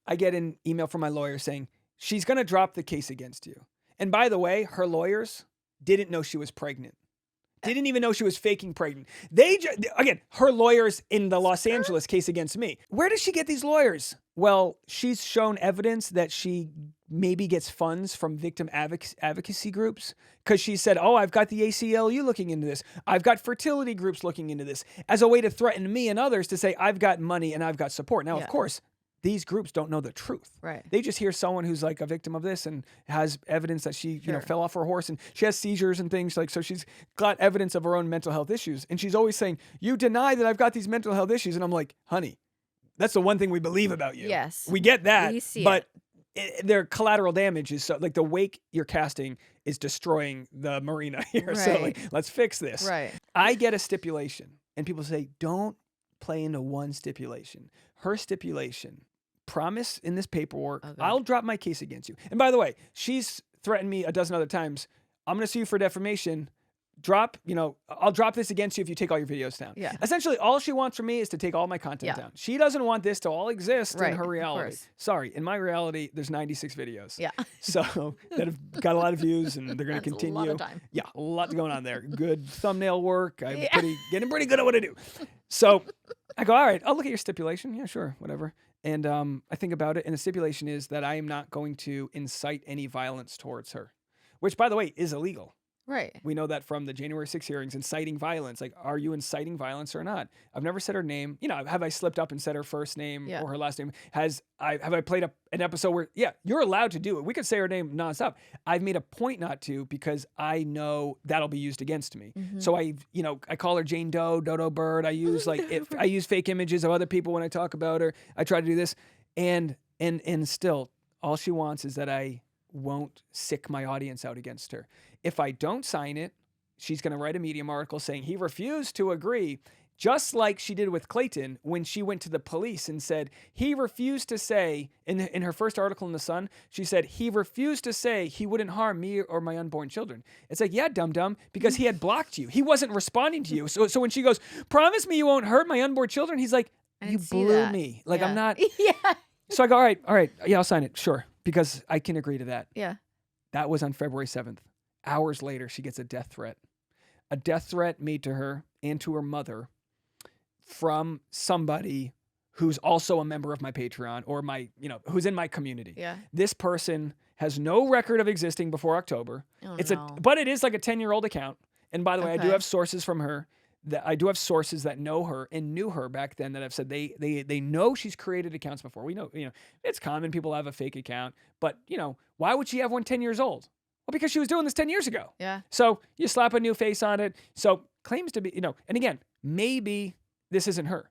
I get an email from my lawyer saying, she's going to drop the case against you. And by the way, her lawyers didn't know she was pregnant. Didn't even know she was faking pregnant. Again, her lawyers in the Los Angeles case against me. Where does she get these lawyers? Well, she's shown evidence that she maybe gets funds from victim advocacy groups because she said, oh, I've got the ACLU looking into this. I've got fertility groups looking into this as a way to threaten me and others to say, I've got money and I've got support. Now, of course, these groups don't know the truth. Right. They just hear someone who's like a victim of this and has evidence that she, you know, fell off her horse and she has seizures and things like, so she's got evidence of her own mental health issues. And she's always saying, you deny that I've got these mental health issues. And I'm like, honey, that's the one thing we believe about you. Yes. We get that. We see but their collateral damage is so like the wake you're casting is destroying the marina here. So like, let's fix this. Right. I get a stipulation and people say, don't play into one stipulation. Her stipulation, promise in this paperwork, I'll drop my case against you. And by the way, she's threatened me a dozen other times. I'm going to sue you for defamation. I'll drop this against you if you take all your videos down. Yeah. Essentially, all she wants from me is to take all my content down. She doesn't want this to all exist in her reality. Sorry, in my reality, there's 96 videos. Yeah. So that have got a lot of views and they're going to continue. A lot of time. Yeah, a lot going on there. Good thumbnail work. I'm getting pretty good at what I do. So I go, all right, I'll look at your stipulation. Yeah, sure, whatever. And I think about it, and the stipulation is that I am not going to incite any violence towards her, which, by the way, is illegal. Right. We know that from the January 6 hearings, inciting violence. Like, are you inciting violence or not? I've never said her name. You know, have I slipped up and said her first name or her last name? Have I played an episode where, you're allowed to do it. We could say her name nonstop. I've made a point not to because I know that'll be used against me. So I call her Jane Doe, Dodo Bird. I use I use fake images of other people when I talk about her. I try to do this, and still, all she wants is that I won't sick my audience out against her. If I don't sign it, she's going to write a Medium article saying he refused to agree, just like she did with Clayton when she went to the police and said he refused to say, in her first article in The Sun, she said he refused to say he wouldn't harm me or my unborn children. It's like, yeah, dum-dum, because he had blocked you. He wasn't responding to you. So when she goes, promise me you won't hurt my unborn children, he's like, you blew me. Like, I'm not. So I go, all right. Yeah, I'll sign it. Sure. Because I can agree to that. Yeah. That was on February 7th. Hours later, she gets a death threat. A death threat made to her and to her mother from somebody who's also a member of my Patreon or who's in my community. Yeah. This person has no record of existing before October. But it is like a 10-year-old account. And by the way, I do have sources from her. I do have sources that know her and knew her back then that have said they know she's created accounts before. We know, it's common. People have a fake account. But, why would she have one 10 years old? Well, because she was doing this 10 years ago. Yeah. So you slap a new face on it. So claims to be, and again, maybe this isn't her.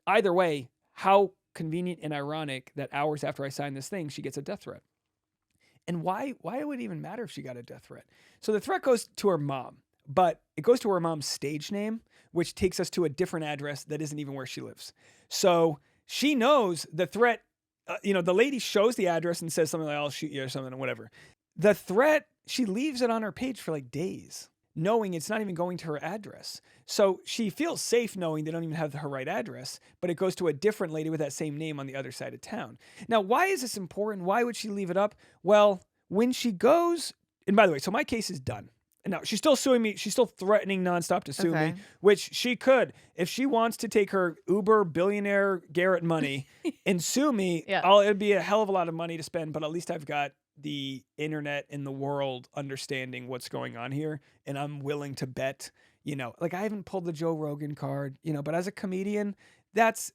Either way, how convenient and ironic that hours after I sign this thing, she gets a death threat. And why would it even matter if she got a death threat? So the threat goes to her mom, but it goes to her mom's stage name, which takes us to a different address that isn't even where she lives. So she knows the threat, the lady shows the address and says something like, I'll shoot you or something or whatever. The threat, she leaves it on her page for like days, knowing it's not even going to her address. So she feels safe knowing they don't even have her right address, but it goes to a different lady with that same name on the other side of town. Now, why is this important? Why would she leave it up? Well, when she goes, and by the way, so my case is done. And now she's still suing me. She's still threatening nonstop to sue me, which she could. If she wants to take her Uber billionaire Garrett money and sue me, it'd be a hell of a lot of money to spend, but at least I've got the internet and the world understanding what's going on here. And I'm willing to bet, like I haven't pulled the Joe Rogan card, but as a comedian,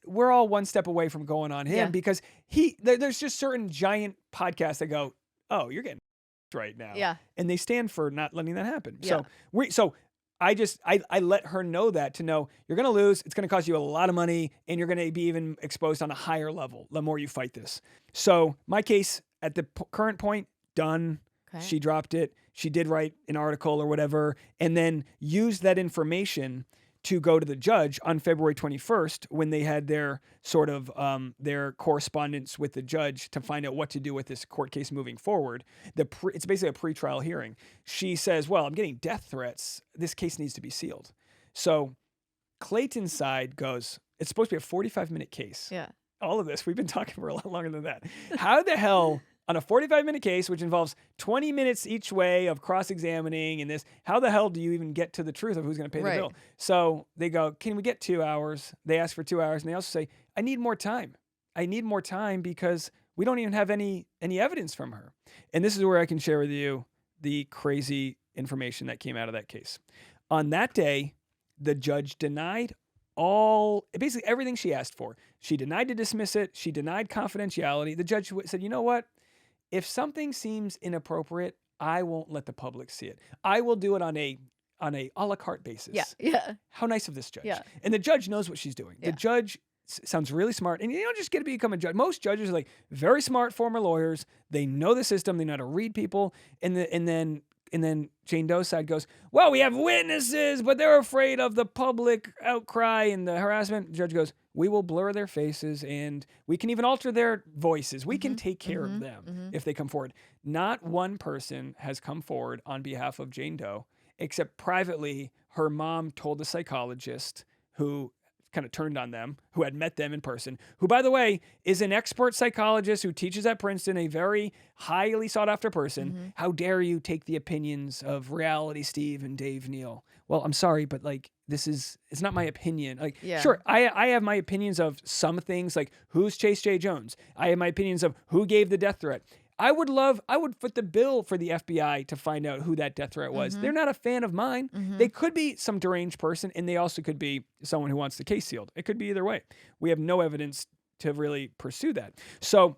we're all one step away from going on him because there's just certain giant podcasts that go, oh, you're getting right now. Yeah. And they stand for not letting that happen. Yeah. So I let her know that to know you're going to lose. It's going to cost you a lot of money and you're going to be even exposed on a higher level the more you fight this. So my case at the current point, done. Okay. She dropped it. She did write an article or whatever, and then used that information to go to the judge on February 21st when they had their sort of their correspondence with the judge to find out what to do with this court case moving forward. It's basically a pretrial hearing. She says, well, I'm getting death threats. This case needs to be sealed. So Clayton's side goes, it's supposed to be a 45-minute case. Yeah. All of this, we've been talking for a lot longer than that. How the hell, on a 45-minute case, which involves 20 minutes each way of cross-examining and this, how the hell do you even get to the truth of who's going to pay the bill? So they go, can we get 2 hours? They ask for 2 hours, and they also say, I need more time. I need more time because we don't even have any evidence from her. And this is where I can share with you the crazy information that came out of that case. On that day, the judge denied basically everything she asked for. She denied to dismiss it. She denied confidentiality. The judge said, you know what? If something seems inappropriate, I won't let the public see it. I will do it on a a la carte basis. Yeah. How nice of this judge. Yeah. And the judge knows what she's doing. The judge sounds really smart. And you don't just get to become a judge. Most judges are like very smart former lawyers. They know the system. They know how to read people. And then Jane Doe's side goes, well, we have witnesses, but they're afraid of the public outcry and the harassment. The judge goes, we will blur their faces and we can even alter their voices. We can take care of them if they come forward. Not one person has come forward on behalf of Jane Doe, except privately her mom told the psychologist who kind of turned on them, who had met them in person, who, by the way, is an expert psychologist who teaches at Princeton, a very highly sought after person. How dare you take the opinions of Reality Steve and Dave Neal? Well, I'm sorry, but it's not my opinion. Sure, I have my opinions of some things, like who's Chase J. Jones. I have my opinions of who gave the death threat. I would foot the bill for the FBI to find out who that death threat was. They're not a fan of mine. They could be some deranged person, and they also could be someone who wants the case sealed. It could be either way. We have no evidence to really pursue that. So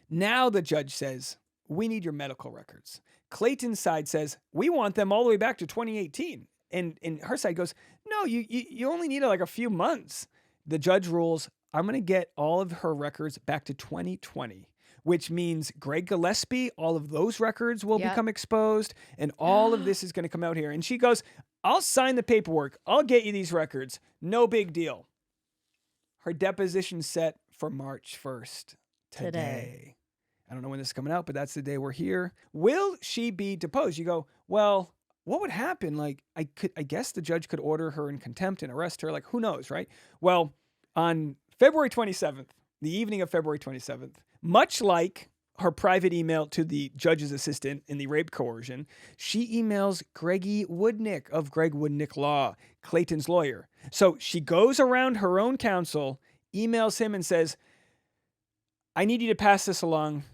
now the judge says, we need your medical records. Clayton's side says, we want them all the way back to 2018. And her side goes, no, you only need like a few months. The judge rules, I'm going to get all of her records back to 2020. Which means Greg Gillespie, all of those records will become exposed, and all of this is going to come out here. And she goes, I'll sign the paperwork. I'll get you these records. No big deal. Her deposition set for March 1st, today. I don't know when this is coming out, but that's the day we're here. Will she be deposed? You go, well, what would happen? I guess the judge could order her in contempt and arrest her. Who knows, right? Well, on February 27th, the evening of February 27th, much like her private email to the judge's assistant in the rape coercion, she emails Greggy Woodnick of Greg Woodnick Law, Clayton's lawyer. So she goes around her own counsel, emails him and says, I need you to pass this along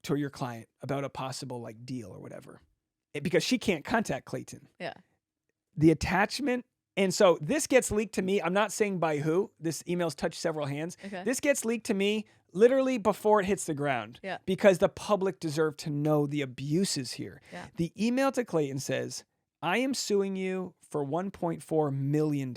to your client about a possible deal or whatever. Because she can't contact Clayton. Yeah. The attachment. And so this gets leaked to me. I'm not saying by who. This email's touched several hands. Okay. This gets leaked to me literally before it hits the ground. Yeah. Because the public deserve to know the abuses here. Yeah. The email to Clayton says, I am suing you for $1.4 million.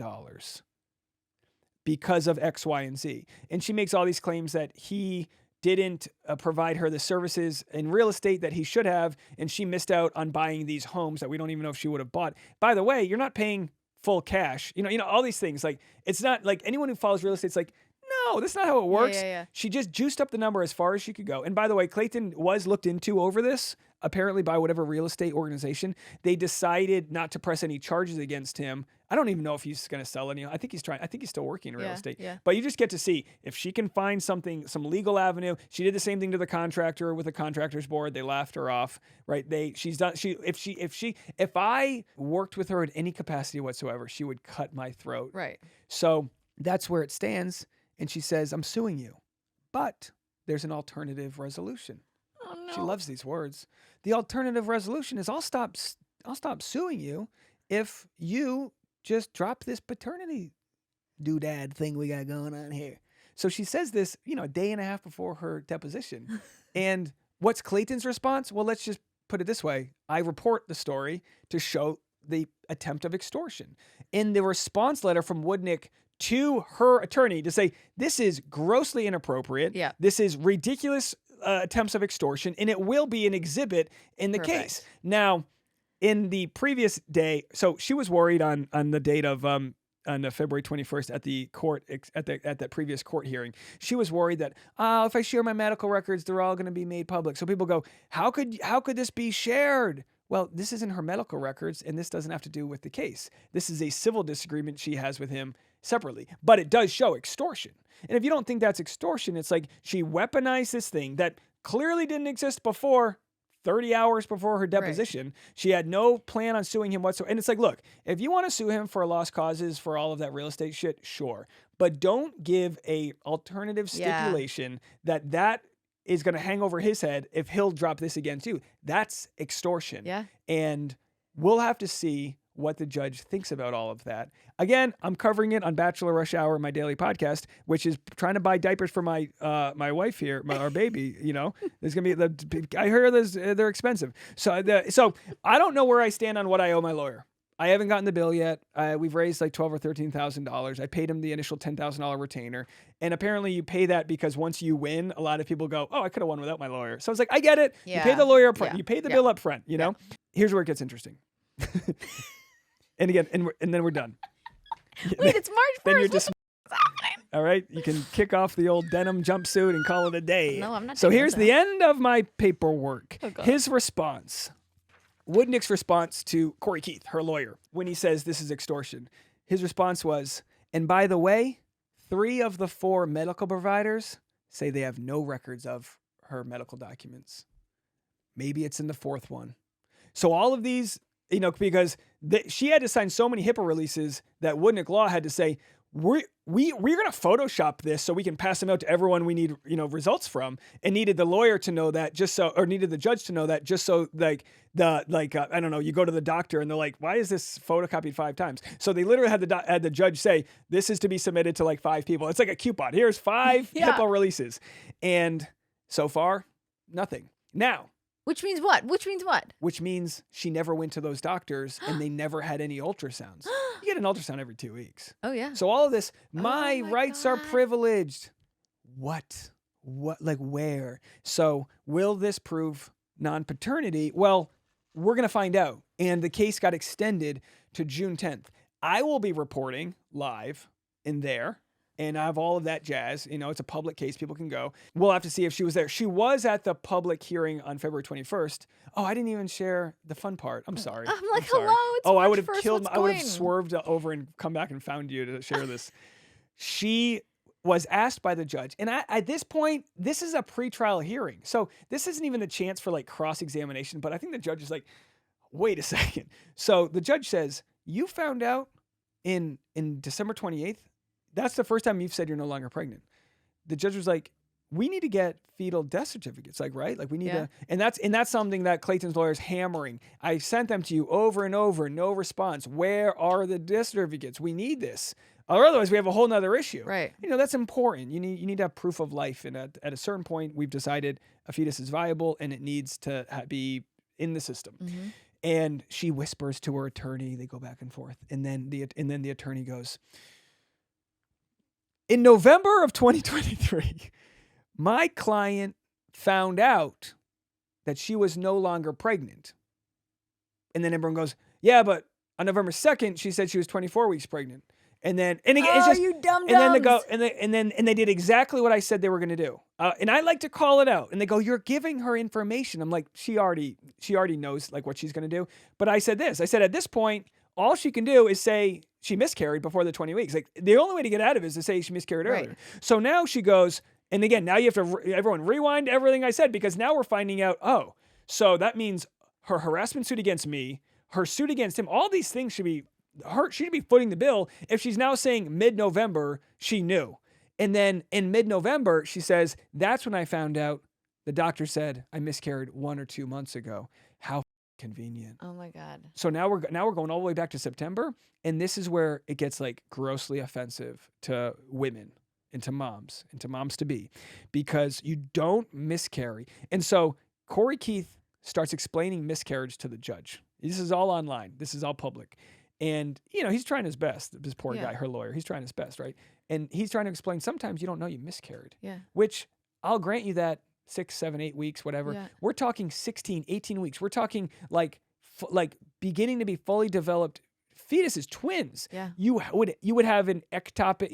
because of X, Y, and Z. And she makes all these claims that he didn't provide her the services in real estate that he should have, and she missed out on buying these homes that we don't even know if she would have bought. By the way, you're not paying full cash. You know, all these things. Like, it's not like anyone who follows real estate, it's like, no, that's not how it works. Yeah. She just juiced up the number as far as she could go. And by the way, Clayton was looked into over this, apparently by whatever real estate organization. They decided not to press any charges against him. I don't even know if he's going to sell any. I think he's still working in real estate. Yeah. But you just get to see if she can find something, some legal avenue. She did the same thing to the contractor with the contractors board. They laughed her off, right? If I worked with her in any capacity whatsoever, she would cut my throat. Right. So that's where it stands. And she says, I'm suing you, but there's an alternative resolution. Oh, no. She loves these words. The alternative resolution is I'll stop suing you if you just drop this paternity doodad thing we got going on here. So she says this, a day and a half before her deposition. And what's Clayton's response? Well, let's just put it this way. I report the story to show the attempt of extortion. In the response letter from Woodnick to her attorney to say, this is grossly inappropriate. Yeah. This is ridiculous attempts of extortion, and it will be an exhibit in the case. Now, in the previous day, so she was worried on the date of on February 21st at the court at that previous court hearing. She was worried that if I share my medical records, they're all going to be made public. So people go, how could this be shared? Well, this isn't her medical records, and this doesn't have to do with the case. This is a civil disagreement she has with him separately, but it does show extortion. And if you don't think that's extortion, it's like she weaponized this thing that clearly didn't exist before 30 hours before her deposition. Right. She had no plan on suing him whatsoever. And it's like, look, if you want to sue him for lost causes for all of that real estate shit, sure. But don't give a alternative stipulation that is going to hang over his head if he'll drop this against you. That's extortion. Yeah. And we'll have to see what the judge thinks about all of that. Again, I'm covering it on Bachelor Rush Hour, my daily podcast, which is trying to buy diapers for my wife here, our baby. There's gonna be I heard they're expensive. So I don't know where I stand on what I owe my lawyer. I haven't gotten the bill yet. We've raised like $12,000 or $13,000. I paid him the initial $10,000 retainer, and apparently you pay that because once you win, a lot of people go, "Oh, I could have won without my lawyer." So I was like, I get it. Yeah. You pay the lawyer up front. Yeah. You pay the bill up front. Here's where it gets interesting. And again, and then we're done. Wait, it's March 1st. Then you're just all right. You can kick off the old denim jumpsuit and call it a day. No, I'm not. So here's the end of my paperwork. Oh, God. His response, Woodnick's response to Corey Keith, her lawyer, when he says this is extortion. His response was, and by the way, 3 of the 4 medical providers say they have no records of her medical documents. Maybe it's in the 4th one. So all of these, because she had to sign so many HIPAA releases that Woodnick Law had to say, we're going to Photoshop this so we can pass them out to everyone we need, results from, and needed the lawyer to know that needed the judge to know that just so I don't know, you go to the doctor and they're like, why is this photocopied 5 times? So they literally had the judge say, this is to be submitted to like 5 people. It's like a coupon. Here's 5 HIPAA releases. And so far, nothing. Now, Which means what? Which means she never went to those doctors and they never had any ultrasounds. You get an ultrasound every 2 weeks. Oh, yeah. So all of this, my rights are God. privileged. What, like where? So will this prove non-paternity? Well, we're going to find out. And the case got extended to June 10th. I will be reporting live in there. And I have all of that jazz. It's a public case. People can go. We'll have to see if she was there. She was at the public hearing on February 21st. Oh, I didn't even share the fun part. I'm sorry. I'm like, sorry. hello, it's I March would have 1st, killed. what's I would have going? swerved over and come back and found you to share this. She was asked by the judge. And at this point, this is a pretrial hearing. So this isn't even a chance for like cross-examination. But I think the judge is like, wait a second. So the judge says, you found out in December 28th, that's the first time you've said you're no longer pregnant. The judge was like, we need to get fetal death certificates, like we need to, and that's something that Clayton's lawyer is hammering. I sent them to you over and over, no response. Where are the death certificates? We need this. Or otherwise we have a whole nother issue. Right. That's important. You need to have proof of life. And at a certain point, we've decided a fetus is viable and it needs to be in the system. Mm-hmm. And she whispers to her attorney. They go back and forth. And then the attorney goes, In November of 2023, my client found out that she was no longer pregnant. And then everyone goes, yeah, but on November 2nd, she said she was 24 weeks pregnant. And then, and again, it's just, you dumb and then they go, and they did exactly what I said they were going to do. And I like to call it out. And they go, you're giving her information. I'm like, she already knows like what she's going to do. But I said this. I said at this point, all she can do is say she miscarried before the 20 weeks. Like the only way to get out of it is to say she miscarried earlier. Right. So now she goes, and again, now you have to everyone rewind everything I said because now we're finding out. Oh, so that means her harassment suit against me, her suit against him. All these things should be. She'd be footing the bill if she's now saying mid-November she knew. And then in mid-November, she says, that's when I found out the doctor said I miscarried 1 or 2 months ago. How convenient. Oh my God. So now we're going all the way back to September. And this is where it gets like grossly offensive to women and to moms to be, because you don't miscarry. And so Corey Keith starts explaining miscarriage to the judge. This is all online. This is all public. And, he's trying his best. This poor guy, her lawyer, he's trying his best, right? And he's trying to explain sometimes you don't know you miscarried. Yeah. Which I'll grant you that 6, 7, 8 weeks, whatever. Yeah. We're talking 16, 18 weeks. We're talking like beginning to be fully developed fetuses, twins. Yeah. You would have an ectopic,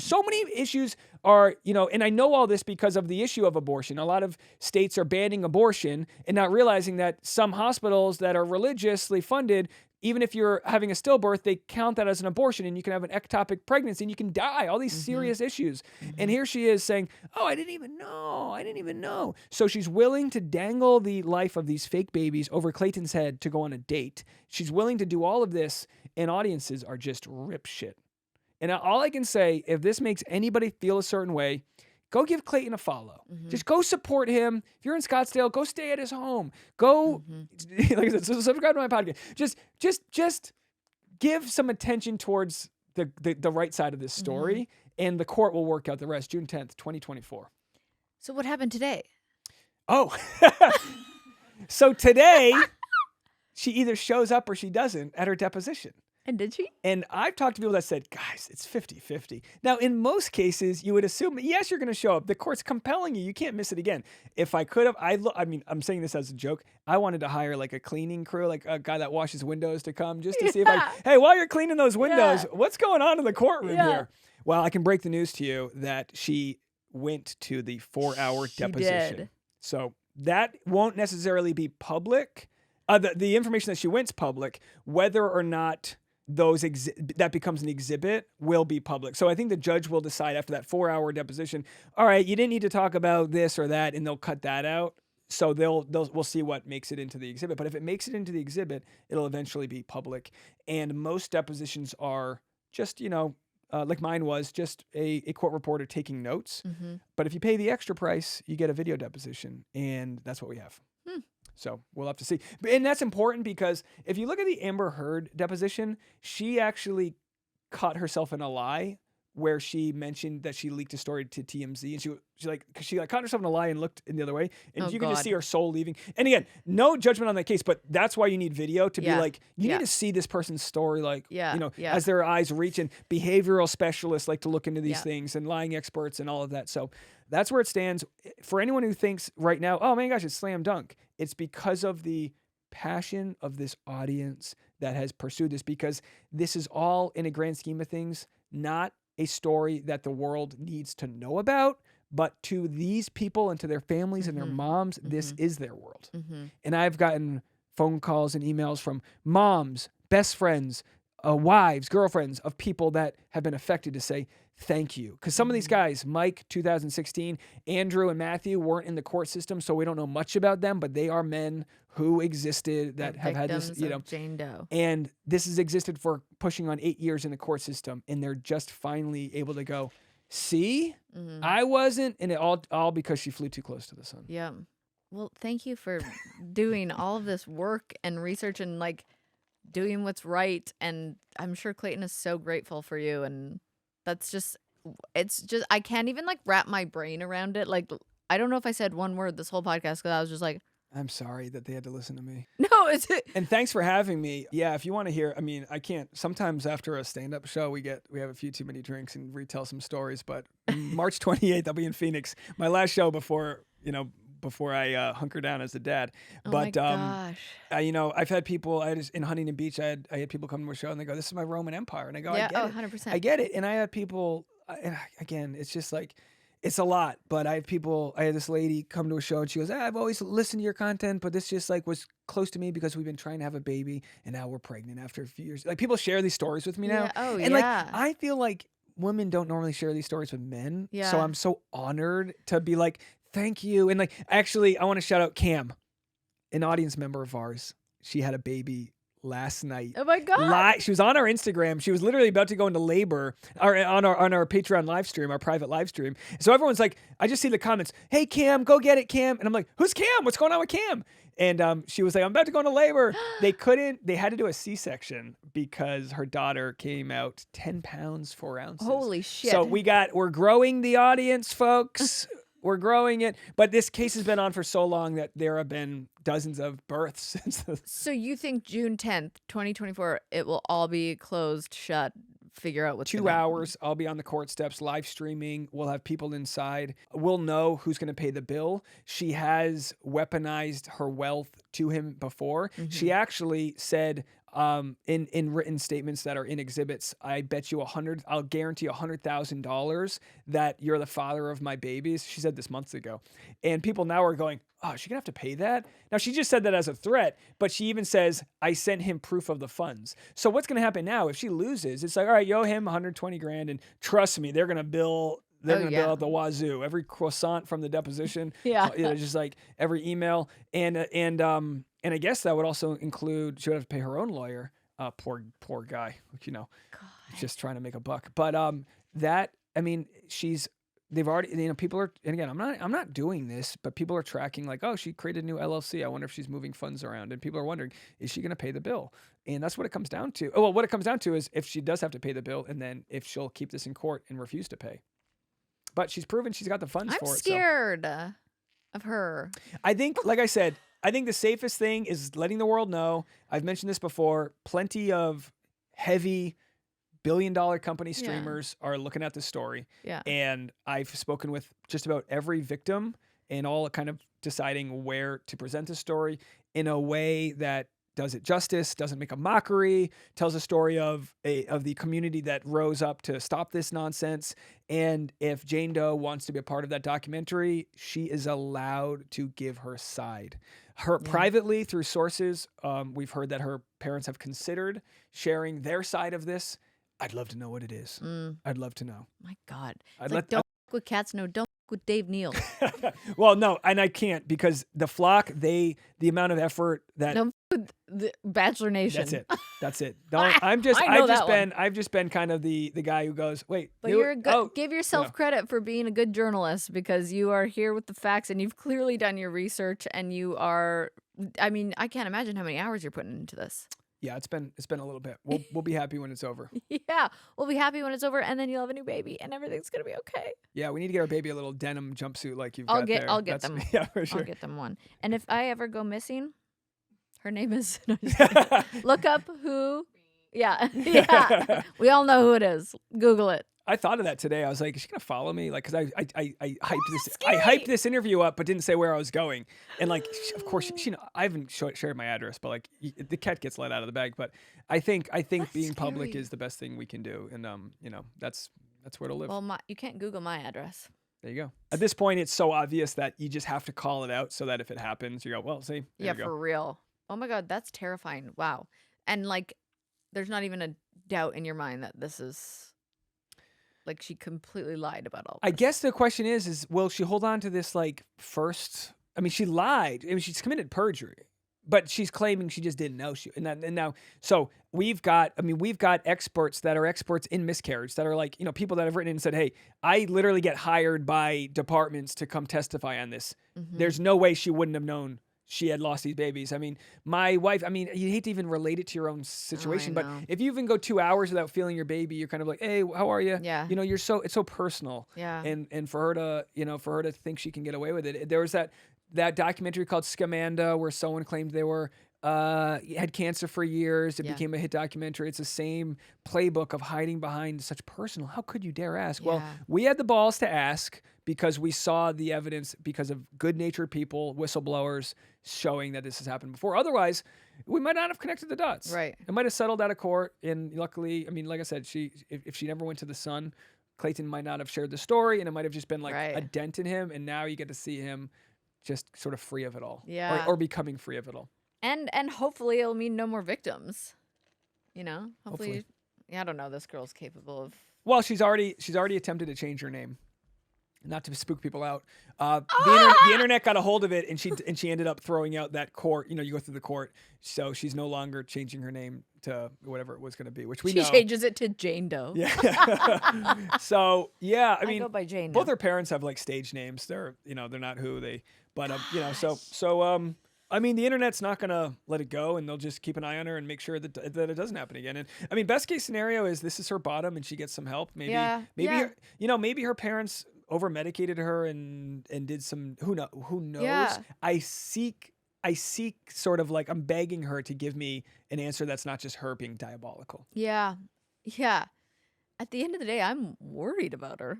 so many issues are, and I know all this because of the issue of abortion. A lot of states are banning abortion and not realizing that some hospitals that are religiously funded, even if you're having a stillbirth, they count that as an abortion and you can have an ectopic pregnancy and you can die. All these serious issues. And here she is saying, oh, I didn't even know. So she's willing to dangle the life of these fake babies over Clayton's head to go on a date. She's willing to do all of this, and audiences are just rip shit. And all I can say, if this makes anybody feel a certain way, go give Clayton a follow. Just go support him. If you're in Scottsdale, go stay at his home. Go, like I said, subscribe to my podcast. Just give some attention towards the right side of this story, and the court will work out the rest. June 10th, 2024. So what happened today? Oh, so today she either shows up or she doesn't at her deposition. And did she? And I've talked to people that said, guys, it's 50-50. Now, in most cases, you would assume, yes, you're going to show up. The court's compelling you. You can't miss it again. If I could have, I'm saying this as a joke. I wanted to hire like a cleaning crew, like a guy that washes windows to come just to see if hey, while you're cleaning those windows, what's going on in the courtroom here? Well, I can break the news to you that she went to the 4-hour deposition. Did. So that won't necessarily be public. The information that she went's public, whether or not that becomes an exhibit will be public. So I think the judge will decide after that 4-hour deposition, all right, you didn't need to talk about this or that, and they'll cut that out. So we'll see what makes it into the exhibit. But if it makes it into the exhibit, it'll eventually be public. And most depositions are just, like mine was, just a court reporter taking notes. But if you pay the extra price, you get a video deposition, and that's what we have. So we'll have to see. And that's important because if you look at the Amber Heard deposition, she actually caught herself in a lie where she mentioned that she leaked a story to TMZ, and she caught herself in a lie and looked in the other way, and you can just see her soul leaving. And again, no judgment on that case, but that's why you need video to be like, you need to see this person's story, as their eyes reach, and behavioral specialists like to look into these things, and lying experts and all of that. So that's where it stands. For anyone who thinks right now, oh my gosh, it's slam dunk, it's because of the passion of this audience that has pursued this, because this is all, in a grand scheme of things, not a story that the world needs to know about, but to these people and to their families and their moms, this is their world. And I've gotten phone calls and emails from moms, best friends, wives, girlfriends of people that have been affected to say thank you. Because some of these guys, Mike, 2016, Andrew and Matthew weren't in the court system, so we don't know much about them, but they are men who existed that have had this, Jane Doe. And this has existed for pushing on 8 years in the court system, and they're just finally able to go, see, I wasn't, and it all because she flew too close to the sun. Yeah. Well, thank you for doing all of this work and research and doing what's right. And I'm sure Clayton is so grateful for you. And it's just, I can't even wrap my brain around it. I don't know if I said one word this whole podcast because I was just like, I'm sorry that they had to listen to me. No, it's And thanks for having me. Yeah, if you want to hear, I mean, I can't. Sometimes after a stand-up show, we have a few too many drinks and retell some stories. But March 28th, I'll be in Phoenix. My last show before I hunker down as a dad. Oh But my gosh. I've had people. In Huntington Beach, I had people come to my show and they go, "This is my Roman Empire," and I go, "I get it, 100%. I get it." And I had people. Again, it's just like. It's a lot, but I had this lady come to a show and she goes, I've always listened to your content, but this just like was close to me because we've been trying to have a baby and now we're pregnant after a few years. Like people share these stories with me now. Yeah. Oh, and yeah. like, I feel like women don't normally share these stories with men. Yeah. So I'm so honored to be like, thank you. And like, actually, I want to shout out Cam, an audience member of ours. She had a baby last night. Oh my God. She was on our Instagram. She was literally about to go into labor on our Patreon live stream, our private live stream. So everyone's like, I just see the comments, hey Cam, go get it, Cam. And I'm like, who's Cam? What's going on with Cam? And she was like, I'm about to go into labor. They had to do a C-section because her daughter came out 10 pounds, 4 ounces. Holy shit. So we're growing the audience, folks. We're growing it, but this case has been on for so long that there have been dozens of births since. So you think June 10th, 2024, it will all be closed, shut, figure out what's 2 hours. I'll be on the court steps live streaming. We'll have people inside. We'll know who's going to pay the bill. She has weaponized her wealth to him before. Mm-hmm. She actually said, in written statements that are in exhibits, I bet you I'll guarantee $100,000 that you're the father of my babies. She said this months ago. And people now are going, oh, is she gonna have to pay that? Now she just said that as a threat, but she even says, I sent him proof of the funds. So what's gonna happen now if she loses? It's like, all right, you owe him 120 grand and trust me, they're gonna bill bill out the wazoo. Every croissant from the deposition. Just like every email. And I guess that would also include, she would have to pay her own lawyer. Poor guy, God. Just trying to make a buck. But they've already, people are, and again, I'm not doing this, but people are tracking like, oh, she created a new LLC. I wonder if she's moving funds around. And people are wondering, is she going to pay the bill? And that's what it comes down to. Oh, well, what it comes down to is if she does have to pay the bill and then if she'll keep this in court and refuse to pay. But she's proven she's got the funds for it. I'm scared of her. I think, like I said, the safest thing is letting the world know. I've mentioned this before. Plenty of heavy billion-dollar company streamers are looking at this story. Yeah. And I've spoken with just about every victim and all kind of deciding where to present the story in a way that does it justice, doesn't make a mockery, tells a story of the community that rose up to stop this nonsense. And if Jane Doe wants to be a part of that documentary, she is allowed to give her side. Privately through sources, we've heard that her parents have considered sharing their side of this. I'd love to know what it is. I'd love to know. My God. Don't fuck with cats. No, don't fuck with Dave Neal. Well, no, and I can't because the flock, the amount of effort that. Don't fuck with the Bachelor Nation. That's it. I've just been kind of the guy who goes, wait. But give yourself credit for being a good journalist because you are here with the facts and you've clearly done your research and you are, I mean, I can't imagine how many hours you're putting into this. Yeah, it's been a little bit. We'll be happy when it's over. Yeah, we'll be happy when it's over, and then you'll have a new baby, and everything's gonna be okay. Yeah, we need to get our baby a little denim jumpsuit like you've I'll got get there. I'll get them. Yeah, for sure. I'll get them one. And if I ever go missing, her name is. Look up who. Yeah. We all know who it is. Google it. I thought of that today. I was like, is she gonna follow me? Like, cause I hyped this interview up, but didn't say where I was going. And like, of course, I haven't shared my address, but like, the cat gets let out of the bag. But I think being public is the best thing we can do, and that's where to live. Well, you can't Google my address. There you go. At this point, it's so obvious that you just have to call it out, so that if it happens, you go, well, see, there you go. For real. Oh my God, that's terrifying. Wow. And like, there's not even a doubt in your mind that this is. Like she completely lied about all this. I guess the question is will she hold on to this first? I mean, she lied. I mean, she's committed perjury, but she's claiming she just didn't know so we've got experts that are experts in miscarriage that are people that have written in and said, hey, I literally get hired by departments to come testify on this. Mm-hmm. There's no way she wouldn't have known she had lost these babies. I mean, my wife, you hate to even relate it to your own situation, but if you even go 2 hours without feeling your baby, you're kind of like, hey, how are you? Yeah. It's so personal. Yeah. And for her to think she can get away with it. There was that that documentary called Scamanda, where someone claimed they were had cancer for years. It became a hit documentary. It's the same playbook of hiding behind such personal. How could you dare ask? Yeah. Well, we had the balls to ask because we saw the evidence because of good-natured people, whistleblowers, showing that this has happened before. Otherwise, we might not have connected the dots. Right. It might have settled out of court. And luckily, I mean, like I said, if she never went to the Sun, Clayton might not have shared the story, and it might have just been like a dent in him. And now you get to see him just sort of free of it all. Yeah. Or becoming free of it all. And hopefully it'll mean no more victims. You know? Hopefully. Yeah, I don't know. This girl's capable of. Well, she's already attempted to change her name. Not to spook people out. The internet got a hold of it, and she ended up throwing out that court. You know, you go through the court, so she's no longer changing her name to whatever it was going to be, which we know. She changes it to Jane Doe. Yeah. So yeah, I mean, go by Jane both now. her parents have like stage names. They're not who they. But you know, so I mean, the internet's not going to let it go, and they'll just keep an eye on her and make sure that it doesn't happen again. And I mean, best case scenario is this is her bottom, and she gets some help. Maybe maybe her parents over medicated her and did some who knows. Yeah. I seek sort of like I'm begging her to give me an answer that's not just her being diabolical. Yeah. At the end of the day, I'm worried about her.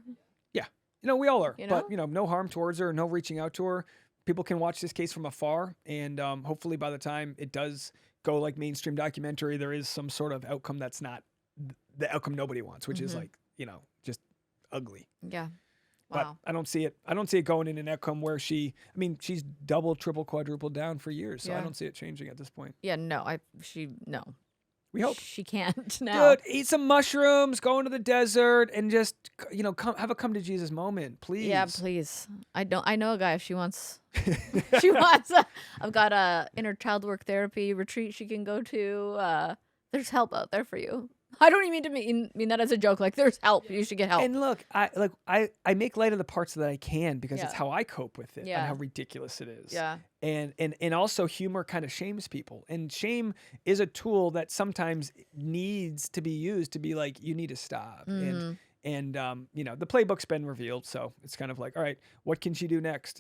Yeah, we all are. You know? But no harm towards her, no reaching out to her. People can watch this case from afar, and hopefully by the time it does go like mainstream documentary, there is some sort of outcome that's not the outcome nobody wants, which is like just ugly. Yeah. Wow. But I don't see it going in an outcome where she's double, triple, quadrupled down for years. So I don't see it changing at this point. Yeah, no. We hope. She can't now. Dude, eat some mushrooms, go into the desert, and just have a come to Jesus moment, please. Yeah, please. I know a guy if she wants. I've got a inner child work therapy retreat she can go to. There's help out there for you. I don't even mean that as a joke. Like, there's help. You should get help. And look, I make light of the parts that I can because it's how I cope with it and how ridiculous it is. Yeah. And also humor kind of shames people. And shame is a tool that sometimes needs to be used to be like, you need to stop. And the playbook's been revealed, so it's kind of like, all right, what can she do next?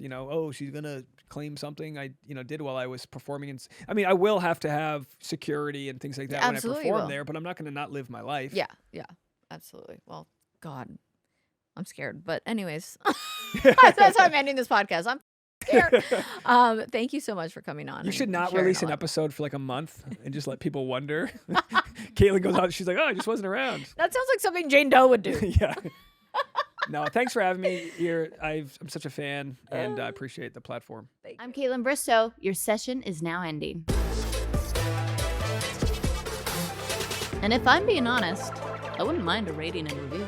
She's gonna claim something I did while I was performing. I will have to have security and things like that when I perform there, but I'm not gonna not live my life. Yeah, absolutely. Well, God, I'm scared. But anyways, that's how I'm ending this podcast. I'm scared. Thank you so much for coming on. You should not release an episode for like a month and just let people wonder. Kaitlyn goes out. She's like, "Oh, I just wasn't around." That sounds like something Jane Doe would do. Yeah. No, thanks for having me here. I'm such a fan, and I appreciate the platform. I'm Kaitlyn Bristowe. Your session is now ending. And if I'm being honest, I wouldn't mind a rating and review.